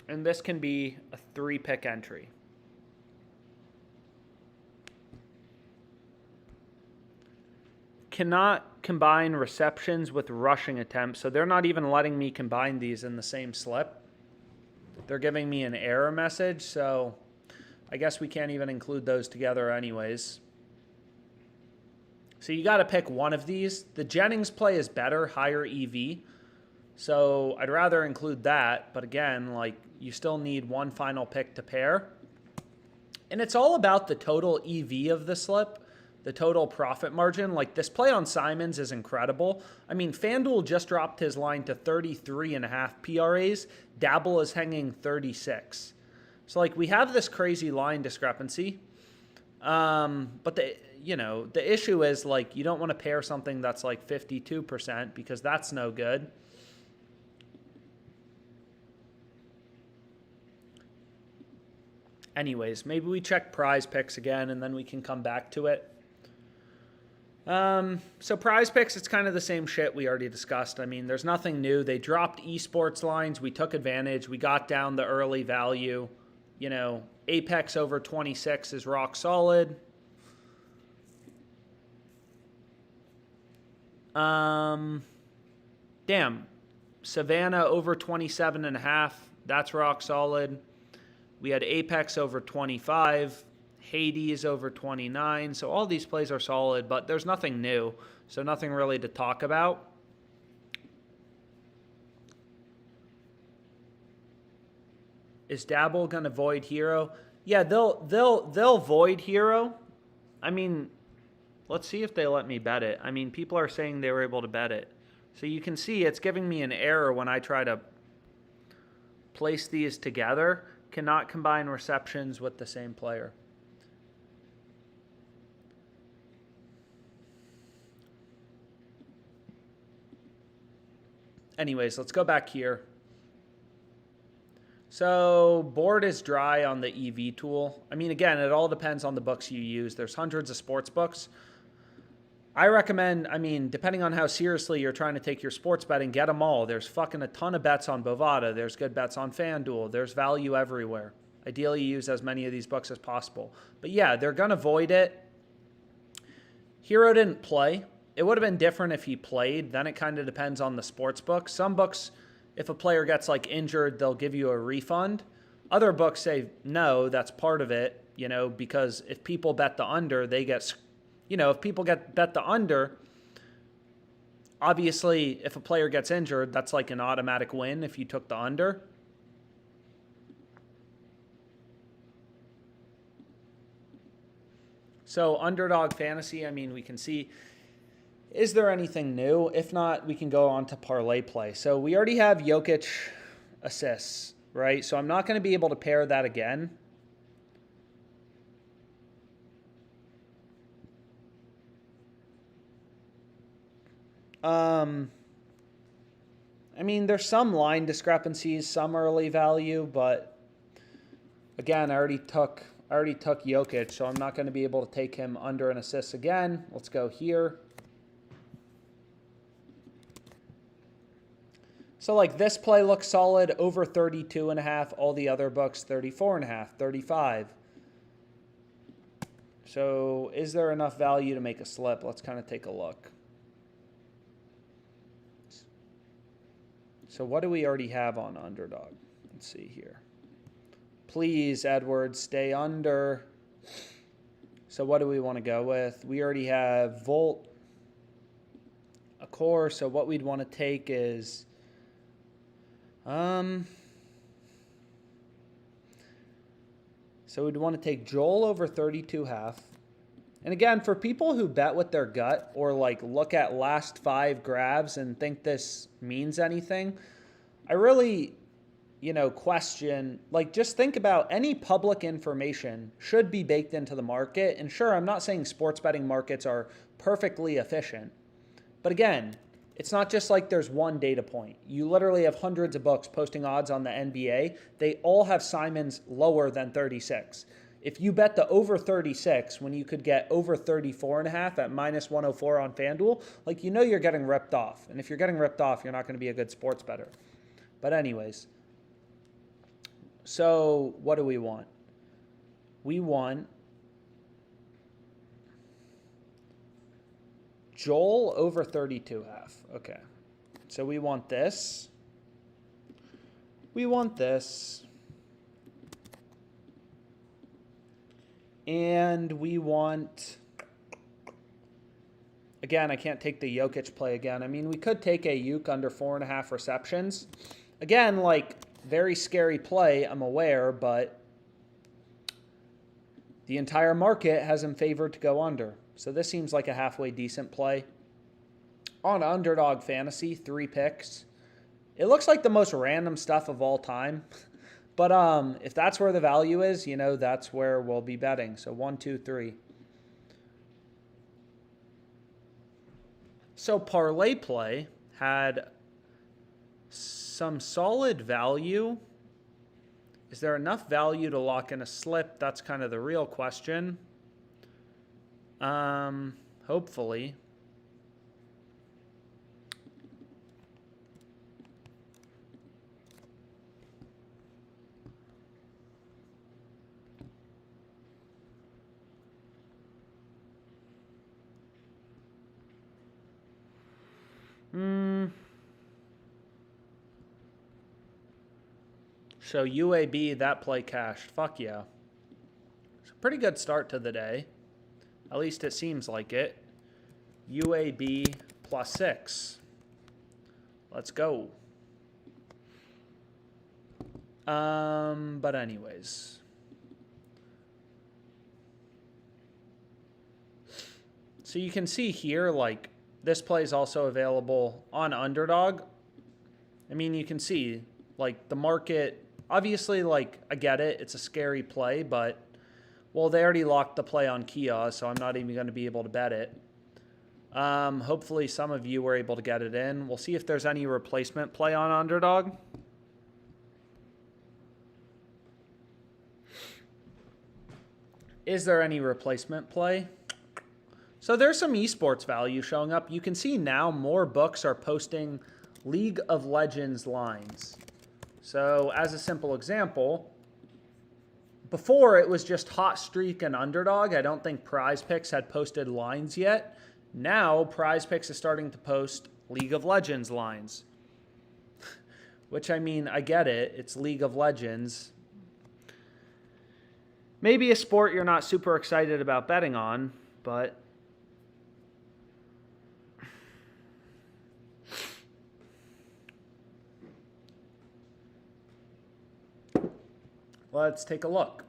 And this can be a 3-pick entry. Cannot combine receptions with rushing attempts. So they're not even letting me combine these in the same slip. They're giving me an error message. So I guess we can't even include those together anyways. So you got to pick one of these. The Jennings play is better, higher EV. So I'd rather include that. But again, like, you still need one final pick to pair. And it's all about the total EV of the slip, the total profit margin. Like, this play on Simons is incredible. I mean, FanDuel just dropped his line to 33.5 PRAs. Dabble is hanging 36. So, like, we have this crazy line discrepancy. But the issue is, like, you don't want to pair something that's like 52% because that's no good. Anyways, maybe we check PrizePicks again and then we can come back to it. So PrizePicks, it's kind of the same shit we already discussed. I mean, there's nothing new. They dropped esports lines. We took advantage. We got down the early value. You know, Apex over 26 is rock solid. Damn. Savannah over 27.5. That's rock solid. We had Apex over 25. Hades over 29. So all these plays are solid, but there's nothing new. So nothing really to talk about. Is Dabble going to void hero? Yeah, they'll void hero. I mean, let's see if they let me bet it. I mean, people are saying they were able to bet it. So you can see it's giving me an error when I try to place these together. Cannot combine receptions with the same player. Anyways, let's go back here. So board is dry on the EV tool. I mean, again, it all depends on the books you use. There's hundreds of sports books. I recommend, I mean, depending on how seriously you're trying to take your sports betting, get them all. There's fucking a ton of bets on Bovada. There's good bets on FanDuel. There's value everywhere. Ideally, use as many of these books as possible. But yeah, they're going to void it. Hero didn't play. It would have been different if he played. Then it kind of depends on the sports book. Some books, if a player gets like injured, they'll give you a refund. Other books say, no, that's part of it, you know, because if people bet the under, they get, you know, if people bet the under, obviously if a player gets injured, that's like an automatic win if you took the under. So Underdog Fantasy, I mean, we can see, is there anything new? If not, we can go on to ParlayPlay. So we already have Jokic assists, right? So I'm not going to be able to pair that again. I mean, there's some line discrepancies, some early value, but again, I already took Jokic, so I'm not going to be able to take him under an assist again. Let's go here. So like this play looks solid, over 32.5. All the other books, 34.5, 35. So is there enough value to make a slip? Let's kind of take a look. So what do we already have on Underdog? Let's see here. Please, Edwards, stay under. So what do we want to go with? We already have Volt, a core. So what we'd want to take is, so we'd want to take Joel over 32.5. And again, for people who bet with their gut or like look at last 5 grabs and think this means anything, I really, you know, question, like just think about any public information should be baked into the market. And sure, I'm not saying sports betting markets are perfectly efficient, but again, it's not just like there's one data point. You literally have hundreds of books posting odds on the NBA. They all have Simons lower than 36. If you bet the over 36 when you could get over 34.5 at minus 104 on FanDuel, like, you know, you're getting ripped off. And if you're getting ripped off, you're not going to be a good sports bettor. But anyways, so what do we want? We want Joel over 32.5. Okay. So we want this. We want this. And we want, again, I can't take the Jokic play again. I mean, we could take a Uke under 4.5 receptions. Again, like, very scary play, I'm aware, but the entire market has him favored to go under. So this seems like a halfway decent play. On Underdog Fantasy, 3 picks. It looks like the most random stuff of all time. But if that's where the value is, you know, that's where we'll be betting. So 1, 2, 3. So ParlayPlay had some solid value. Is there enough value to lock in a slip? That's kind of the real question. Hopefully. So UAB, that play cashed. Fuck yeah. It's a pretty good start to the day. At least it seems like it. UAB +6. Let's go. But anyways. So you can see here, like, this play is also available on Underdog. I mean, you can see, like, the market, obviously, like, I get it. It's a scary play, but, well, they already locked the play on Kia, so I'm not even going to be able to bet it. Hopefully some of you were able to get it in. We'll see if there's any replacement play on Underdog. Is there any replacement play? So there's some esports value showing up. You can see now more books are posting League of Legends lines. So as a simple example, before it was just Hot Streak and Underdog. I don't think PrizePicks had posted lines yet. Now PrizePicks is starting to post League of Legends lines. Which, I mean, I get it. It's League of Legends. Maybe a sport you're not super excited about betting on, but let's take a look.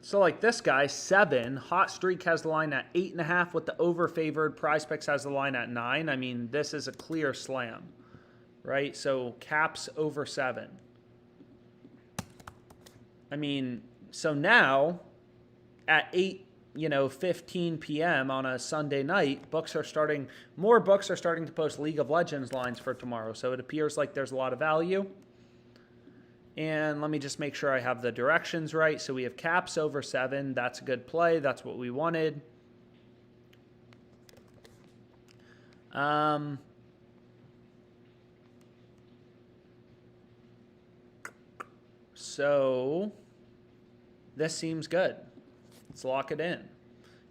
So like this guy, 7, Hot Streak has the line at 8.5 with the over-favored. PrizePicks has the line at 9. I mean, this is a clear slam, right? So caps over 7. I mean, so now at 8:15 p.m. on a Sunday night, more books are starting to post League of Legends lines for tomorrow. So it appears like there's a lot of value. And let me just make sure I have the directions right. So we have caps over 7. That's a good play. That's what we wanted. So this seems good. Let's lock it in.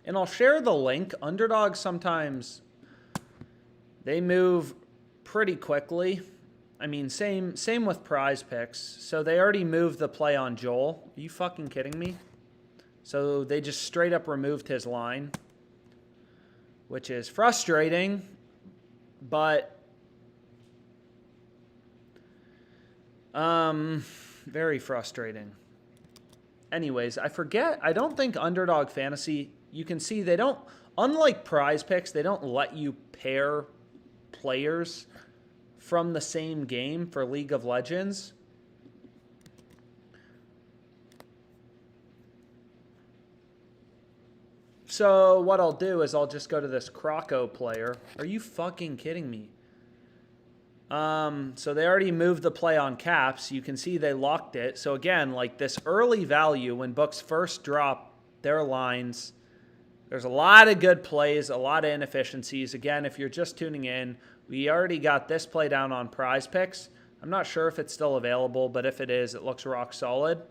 And I'll share the link. Underdog sometimes, they move pretty quickly. I mean, same with PrizePicks. So they already moved the play on Joel. Are you fucking kidding me? So they just straight up removed his line, which is frustrating, but very frustrating. Anyways, I don't think Underdog Fantasy, you can see they don't, unlike PrizePicks, they don't let you pair players from the same game for League of Legends. So what I'll do is I'll just go to this Croco player. Are you fucking kidding me? So they already moved the play on caps. You can see they locked it. So again, like this early value, when books first drop their lines, there's a lot of good plays, a lot of inefficiencies. Again, if you're just tuning in, we already got this play down on PrizePicks. I'm not sure if it's still available, but if it is, it looks rock solid.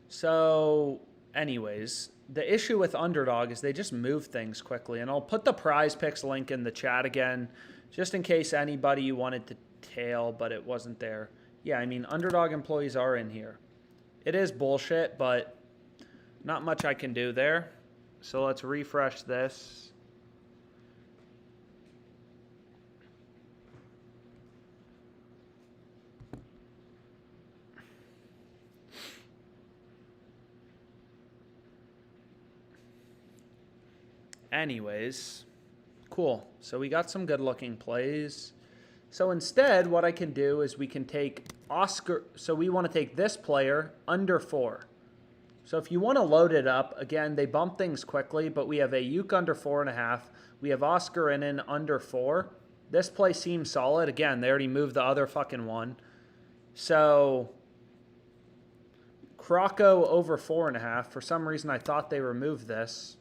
So anyways, the issue with Underdog is they just move things quickly. And I'll put the PrizePicks link in the chat again, just in case anybody wanted to tail, but it wasn't there. Yeah, I mean, Underdog employees are in here. It is bullshit, but not much I can do there. So let's refresh this. Anyways, cool. So we got some good looking plays. So instead, what I can do is we can take Oscar. So we want to take this player under 4. So if you want to load it up, again, they bump things quickly, but we have a Uke under 4.5. We have Oscar in under 4. This play seems solid. Again, they already moved the other fucking one. So Croco over 4.5. For some reason, I thought they removed this.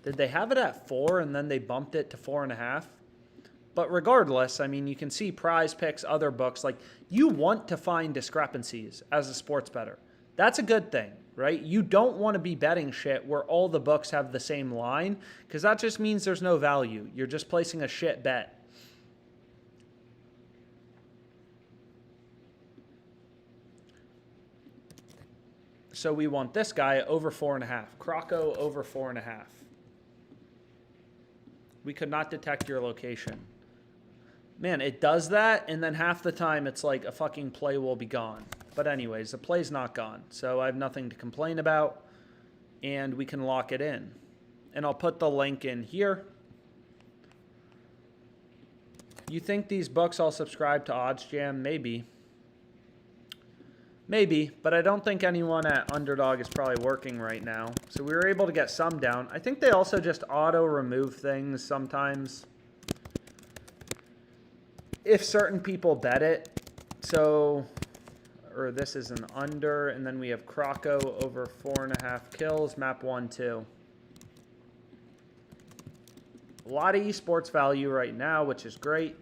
Did they have it at 4 and then they bumped it to 4.5? But regardless, I mean, you can see PrizePicks, other books. Like, you want to find discrepancies as a sports bettor. That's a good thing, right? You don't want to be betting shit where all the books have the same line, because that just means there's no value. You're just placing a shit bet. So we want this guy over 4.5. Croco over 4.5. We could not detect your location. Man, it does that, and then half the time it's like a fucking play will be gone. But anyways, the play's not gone. So I have nothing to complain about. And we can lock it in. And I'll put the link in here. You think these books all subscribe to OddsJam? Maybe. Maybe, but I don't think anyone at Underdog is probably working right now. So we were able to get some down. I think they also just auto-remove things sometimes if certain people bet it. So, or this is an under, and then we have Croco over 4.5 kills, map 1-2. A lot of esports value right now, which is great.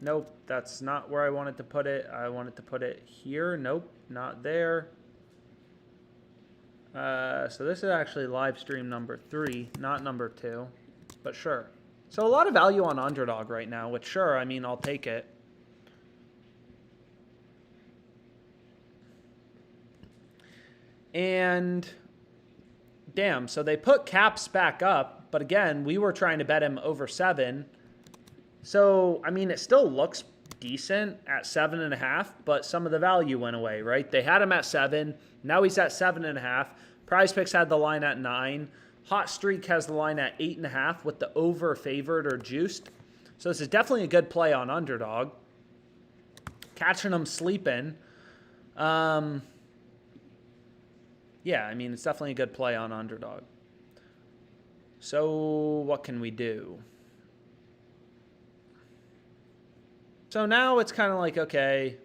Nope, that's not where I wanted to put it. I wanted to put it here. Nope, not there. So this is actually live stream number 3, not number 2, but sure. So a lot of value on Underdog right now, which sure, I mean, I'll take it. And damn, so they put caps back up, but again, we were trying to bet him over 7. So, I mean, it still looks decent at 7.5, but some of the value went away, right? They had him at 7. Now he's at 7.5. PrizePicks had the line at 9. Hot Streak has the line at 8.5 with the over favored or juiced. So this is definitely a good play on Underdog. Catching him sleeping. Yeah, I mean, it's definitely a good play on Underdog. So what can we do? So now it's kind of like, okay,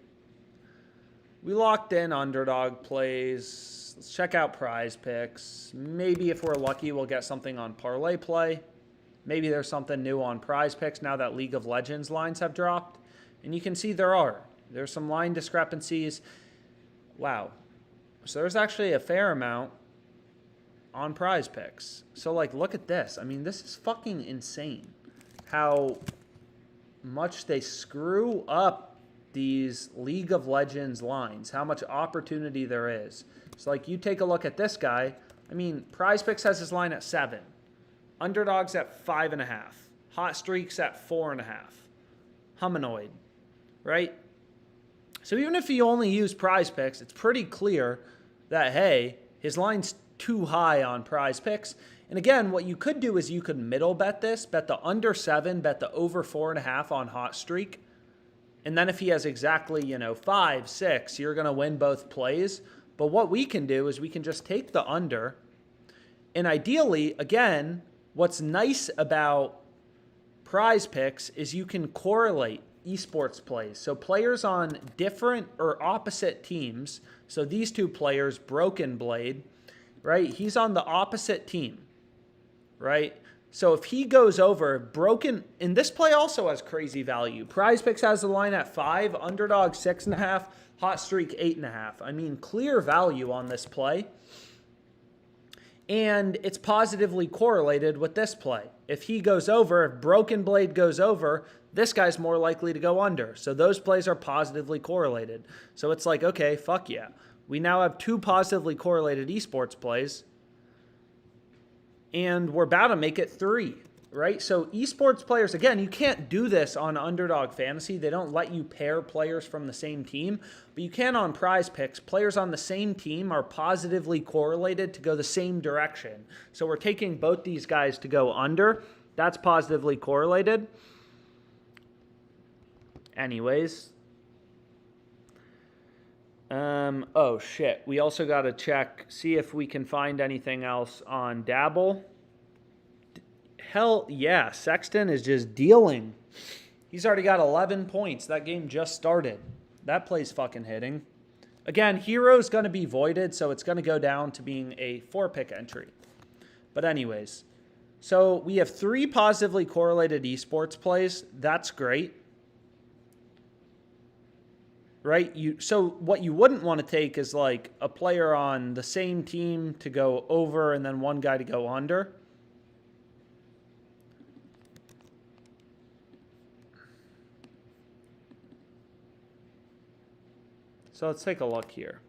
we locked in Underdog plays. Let's check out PrizePicks. Maybe if we're lucky, we'll get something on ParlayPlay. Maybe there's something new on PrizePicks now that League of Legends lines have dropped. And you can see there are. There's some line discrepancies. Wow. So there's actually a fair amount on PrizePicks. So, like, look at this. I mean, this is fucking insane. How much they screw up these League of Legends lines, how much opportunity there is. So, like, you take a look at this guy. I mean, PrizePicks has his line at 7. Underdog's at 5.5. Hot Streak's at 4.5. Humanoid, right? So even if you only use PrizePicks, it's pretty clear that, hey, his line's too high on PrizePicks. And again, what you could do is you could middle bet this, bet the under 7, bet the over 4.5 on Hot Streak. And then if he has exactly, 5, 6, you're going to win both plays. But what we can do is we can just take the under. And ideally, again, what's nice about PrizePicks is you can correlate esports plays. So players on different or opposite teams. So these two players, Broken Blade, right? He's on the opposite team, right? So if he goes over, Broken, and this play also has crazy value. PrizePicks has the line at 5, Underdog 6.5, Hot Streak 8.5. I mean, clear value on this play. And it's positively correlated with this play. If he goes over, if Broken Blade goes over, this guy's more likely to go under. So those plays are positively correlated. So it's like, okay, fuck yeah. We now have 2 positively correlated esports plays. And we're about to make it 3, right? So esports players, again, you can't do this on Underdog Fantasy. They don't let you pair players from the same team. But you can on PrizePicks. Players on the same team are positively correlated to go the same direction. So we're taking both these guys to go under. That's positively correlated. Anyways. Oh shit. We also got to check, see if we can find anything else on Dabble. Hell yeah. Sexton is just dealing. He's already got 11 points. That game just started. That play's fucking hitting. Again, Hero's going to be voided, so it's going to go down to being a 4-pick entry. But anyways, so we have 3 positively correlated esports plays. That's great. Right? So what you wouldn't want to take is like a player on the same team to go over and then one guy to go under. So let's take a look here.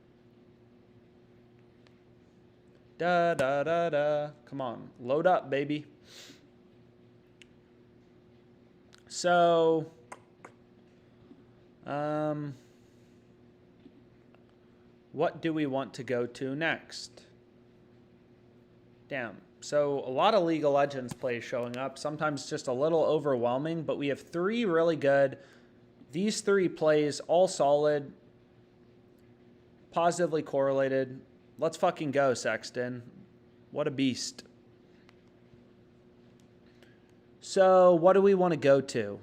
Da, da, da, da. Come on. Load up, baby. So, What do we want to go to next? Damn. So a lot of League of Legends plays showing up. Sometimes just a little overwhelming, but we have 3 really good. These 3 plays, all solid, positively correlated. Let's fucking go, Sexton. What a beast. So what do we want to go to?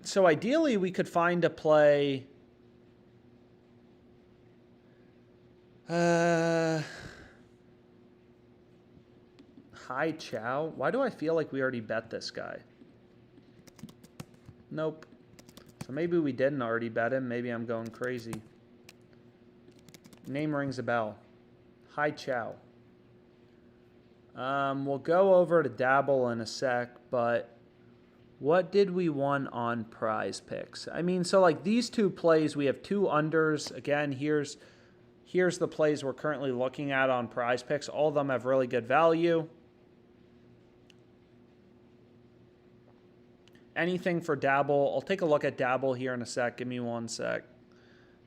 So ideally we could find a play. Hi Chow. Why do I feel like we already bet this guy? Nope. So maybe we didn't already bet him. Maybe I'm going crazy. Name rings a bell. Hi Chow. We'll go over to Dabble in a sec, but what did we want on PrizePicks? I mean, so like these 2 plays, we have 2 unders. Again, here's the plays we're currently looking at on PrizePicks. All of them have really good value. Anything for Dabble. I'll take a look at Dabble here in a sec. Give me 1 sec.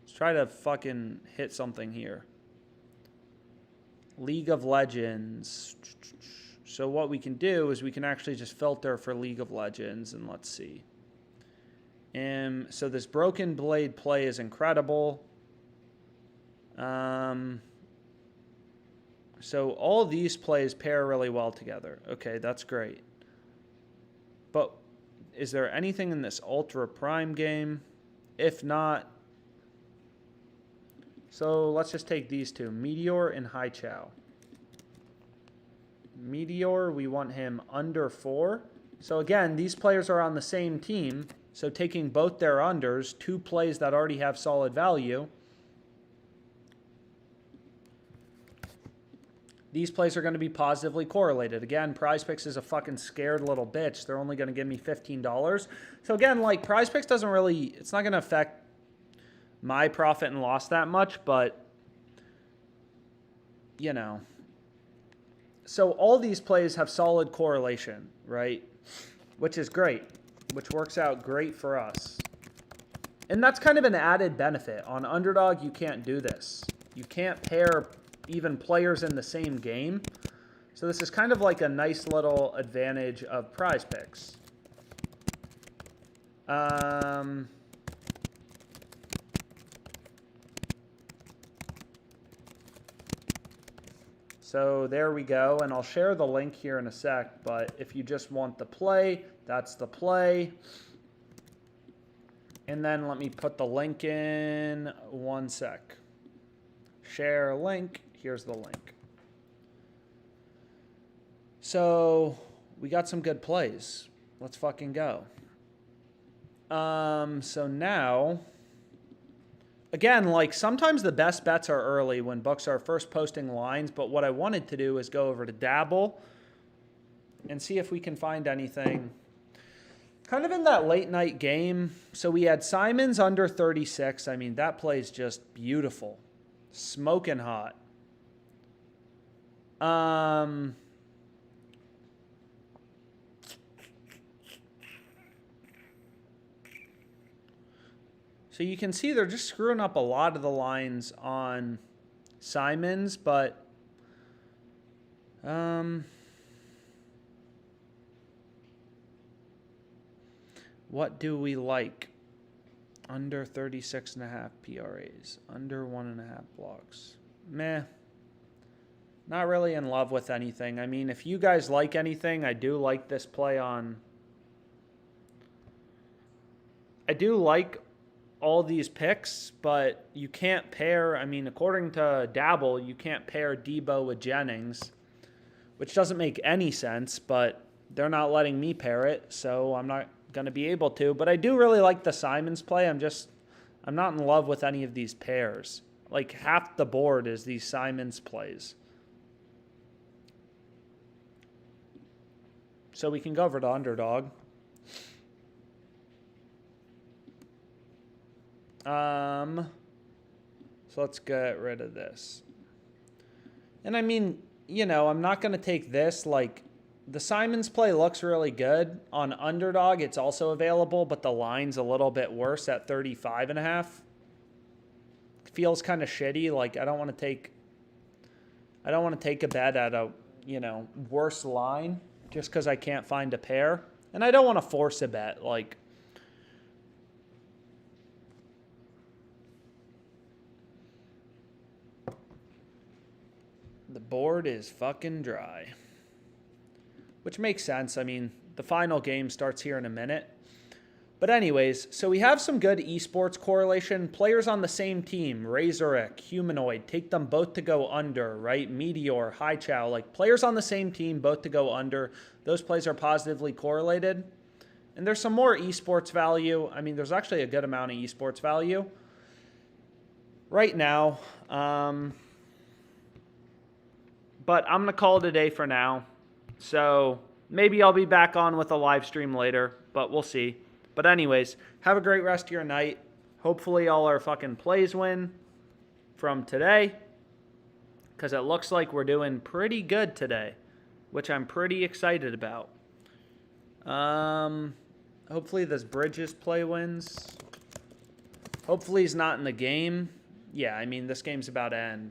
Let's try to fucking hit something here. League of Legends. So what we can do is we can actually just filter for League of Legends, and let's see. So this Broken Blade play is incredible. So all these plays pair really well together. Okay, that's great. But is there anything in this Ultra Prime game? If not, so let's just take these 2, Meteor and Hai Chow. Meteor, we want him under 4. So again, these players are on the same team. So taking both their unders, 2 plays that already have solid value. These plays are going to be positively correlated. Again, PrizePicks is a fucking scared little bitch. They're only going to give me $15. So again, like PrizePicks doesn't really, it's not going to affect my profit and loss that much, but you know. So all these plays have solid correlation, right? Which is great, which works out great for us. And that's kind of an added benefit. On Underdog, you can't do this. You can't pair even players in the same game. So this is kind of like a nice little advantage of PrizePicks. So there we go, and I'll share the link here in a sec, but if you just want the play, that's the play. And then let me put the link in 1 sec. Share link, here's the link. So we got some good plays. Let's fucking go. So now, again, like sometimes the best bets are early when books are first posting lines, but what I wanted to do is go over to Dabble and see if we can find anything kind of in that late night game. So we had Simons under 36. I mean, that play is just beautiful. Smoking hot. So you can see they're just screwing up a lot of the lines on Simons, but what do we like? Under 36.5 PRAs, under 1.5 blocks. Meh. Not really in love with anything. I mean, if you guys like anything, I do like this play on. I do like all these picks, but you can't pair. I mean, according to Dabble, you can't pair Debo with Jennings, which doesn't make any sense, but they're not letting me pair it, so I'm not going to be able to. But I do really like the Simons play. I'm not in love with any of these pairs. Like half the board is these Simons plays. So we can go over to Underdog. So let's get rid of this. And I mean, you know, I'm not going to take this. Like, The Simons play looks really good. On Underdog, it's also available, but the line's a little bit worse at 35.5. Feels kind of shitty. Like, I don't want to take a bet at a, worse line just because I can't find a pair. And I don't want to force a bet. Like, the board is fucking dry. Which makes sense. I mean, the final game starts here in a minute. But anyways, so we have some good esports correlation. Players on the same team, Razoric, Humanoid, take them both to go under, right? Meteor, High Chow, like players on the same team, both to go under. Those plays are positively correlated. And there's some more esports value. I mean, there's actually a good amount of esports value right now. But I'm going to call it a day for now. So maybe I'll be back on with a live stream later, but we'll see. But anyways, have a great rest of your night. Hopefully all our fucking plays win from today, because it looks like we're doing pretty good today, which I'm pretty excited about. Hopefully this Bridges play wins. Hopefully he's not in the game. Yeah, I mean, this game's about to end.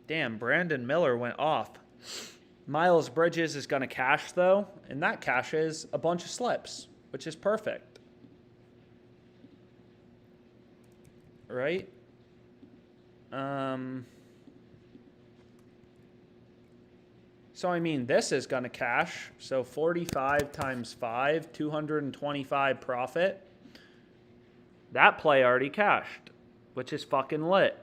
Damn, Brandon Miller went off. Miles Bridges is going to cash, though, and that cashes a bunch of slips, which is perfect. Right? So, I mean, this is going to cash. So, 45 times 5, 225 profit. That play already cashed, which is fucking lit.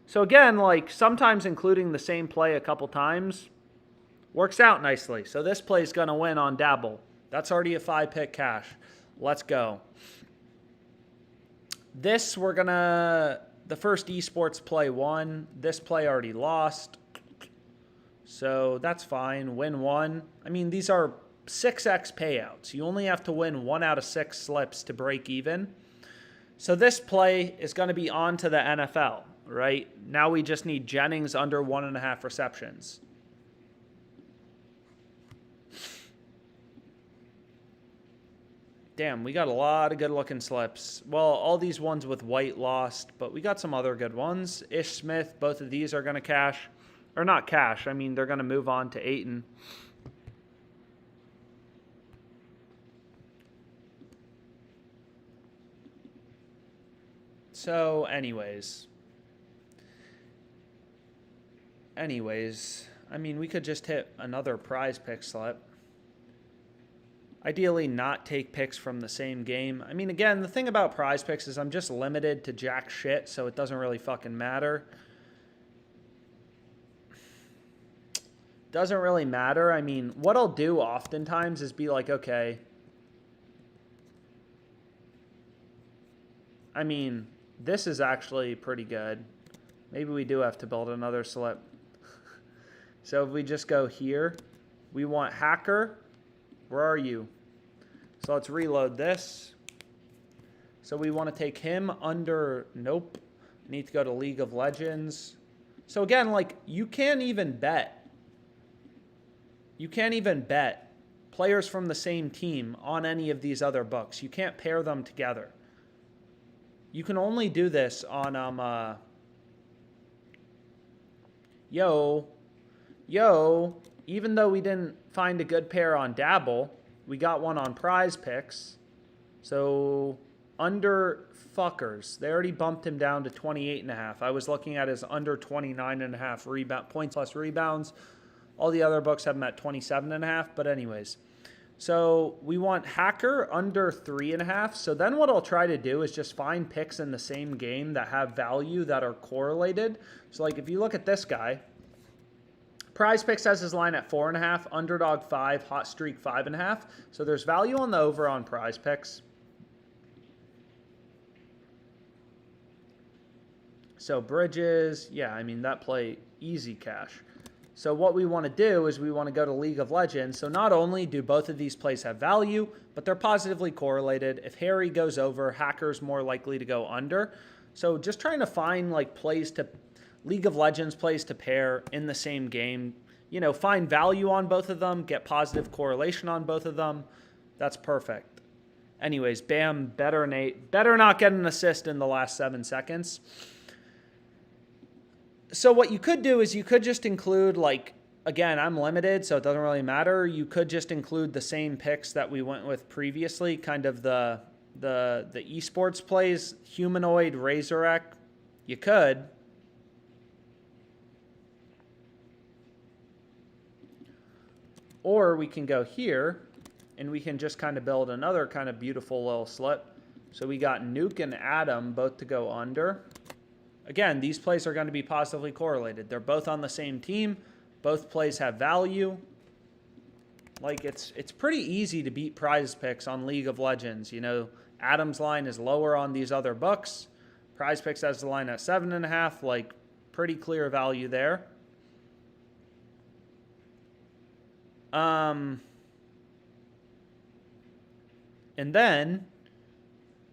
So again, like sometimes including the same play a couple times works out nicely. So this play is going to win on Dabble. That's already a 5-pick cash. Let's go. This the first esports play won. This play already lost. So that's fine. Win 1. I mean, these are 6x payouts. You only have to win 1 out of 6 slips to break even. So this play is going to be on to the NFL. Right? Now we just need Jennings under 1.5 receptions. Damn, we got a lot of good-looking slips. Well, all these ones with white lost, but we got some other good ones. Ish Smith, both of these are going to cash. Or not cash, I mean, they're going to move on to Ayton. So, anyways, I mean, we could just hit another prize pick slip. Ideally, not take picks from the same game. I mean, again, the thing about prize picks is I'm just limited to jack shit, so it doesn't really fucking matter. Doesn't really matter. I mean, what I'll do oftentimes is be like, okay, I mean, this is actually pretty good. Maybe we do have to build another slip. So if we just go here, we want Hacker. Where are you? So let's reload this. So we want to take him under, nope. Need to go to League of Legends. So again, like you can't even bet. You can't even bet players from the same team on any of these other books. You can't pair them together. You can only do this on, even though we didn't find a good pair on Dabble, we got one on PrizePicks. So, under fuckers. They already bumped him down to 28.5. I was looking at his under 29.5 points plus rebounds. All the other books have him at 27.5. But anyways, so we want Hacker under 3.5. So then what I'll try to do is just find picks in the same game that have value that are correlated. So like if you look at this guy, PrizePicks has his line at 4.5, Underdog 5, Hot Streak 5.5. So there's value on the over on PrizePicks. So Bridges, yeah, I mean that play easy cash. So what we want to do is we want to go to League of Legends. So not only do both of these plays have value, but they're positively correlated. If Harry goes over, Hacker's more likely to go under. So just trying to find like League of Legends plays to pair in the same game. You know, find value on both of them, get positive correlation on both of them. That's perfect. Anyways, bam, better not get an assist in the last 7 seconds. So what you could do is you could just include, like, again, I'm limited, so it doesn't really matter. You could just include the same picks that we went with previously, kind of the esports plays, humanoid, Razorek. You could. Or we can go here, and we can just kind of build another kind of beautiful little slip. So we got Nuke and Adam both to go under. Again, these plays are going to be positively correlated. They're both on the same team. Both plays have value. Like, it's pretty easy to beat PrizePicks on League of Legends. You know, Adam's line is lower on these other books. PrizePicks has the line at 7.5. Like, pretty clear value there. And then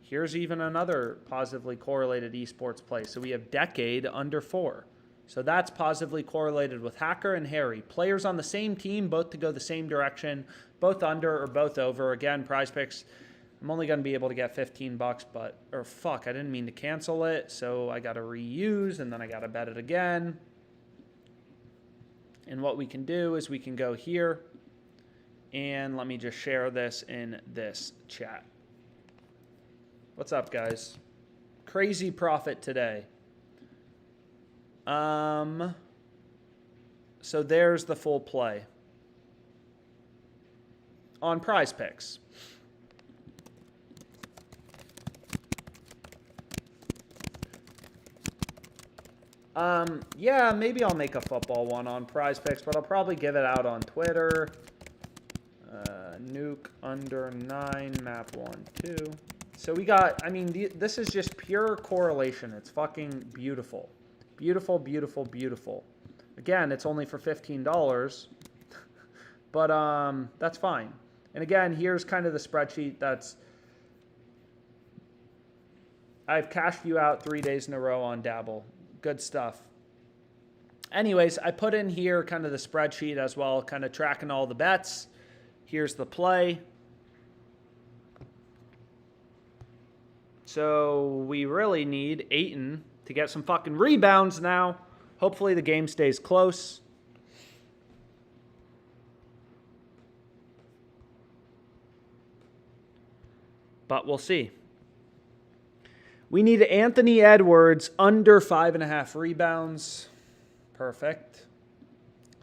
here's even another positively correlated esports play. So we have Decade under 4. So that's positively correlated with Hacker and Harry. Players on the same team, both to go the same direction, both under or both over. Again, PrizePicks, I'm only going to be able to get $15, but, or fuck, I didn't mean to cancel it. So I got to reuse, and then I got to bet it again. And what we can do is we can go here, and let me just share this in this chat. What's up, guys? Crazy profit today. So there's the full play on PrizePicks. Yeah, maybe I'll make a football one on PrizePicks, but I'll probably give it out on Twitter. Nuke under 9, map 1, 2. So we got, I mean, this is just pure correlation. It's fucking beautiful. Beautiful, beautiful, beautiful. Again, it's only for $15, but that's fine. And again, here's kind of the spreadsheet I've cashed you out 3 days in a row on Dabble. Good stuff. Anyways, I put in here kind of the spreadsheet as well, kind of tracking all the bets. Here's the play. So we really need Ayton to get some fucking rebounds now. Hopefully the game stays close. But we'll see. We need Anthony Edwards under 5.5 rebounds. Perfect.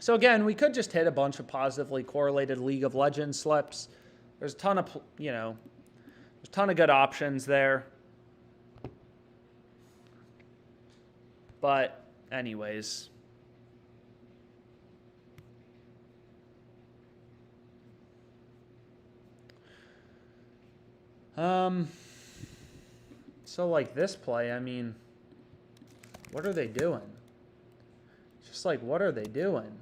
So again, we could just hit a bunch of positively correlated League of Legends slips. There's a ton of, you know, there's a ton of good options there. But anyways. So like this play, I mean, what are they doing? Just like, what are they doing?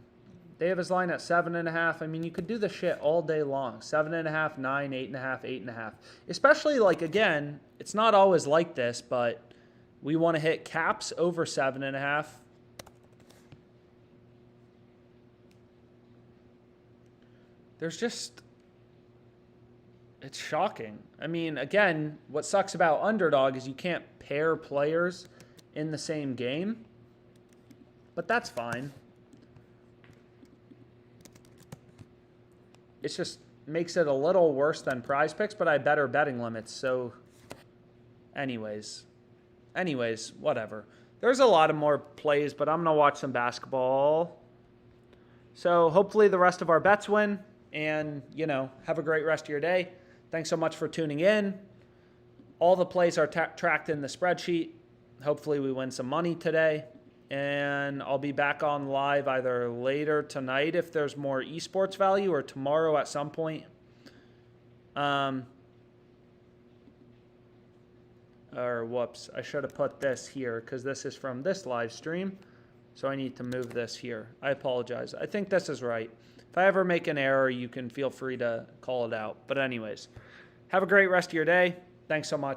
They have his line at 7.5. I mean, you could do the shit all day long. 7.5, 9, 8.5, 8.5. Especially, like, again, it's not always like this, but we want to hit caps over 7.5. There's just, it's shocking. I mean, again, what sucks about Underdog is you can't pair players in the same game, but that's fine. It just makes it a little worse than PrizePicks, but I have better betting limits. So anyways, whatever. There's a lot of more plays, but I'm going to watch some basketball. So hopefully the rest of our bets win, and, you know, have a great rest of your day. Thanks so much for tuning in. All the plays are tracked in the spreadsheet. Hopefully we win some money today. And I'll be back on live either later tonight if there's more esports value, or tomorrow at some point. Or whoops, I should have put this here because this is from this live stream. So I need to move this here. I apologize. I think this is right. If I ever make an error, you can feel free to call it out. But anyways, have a great rest of your day. Thanks so much.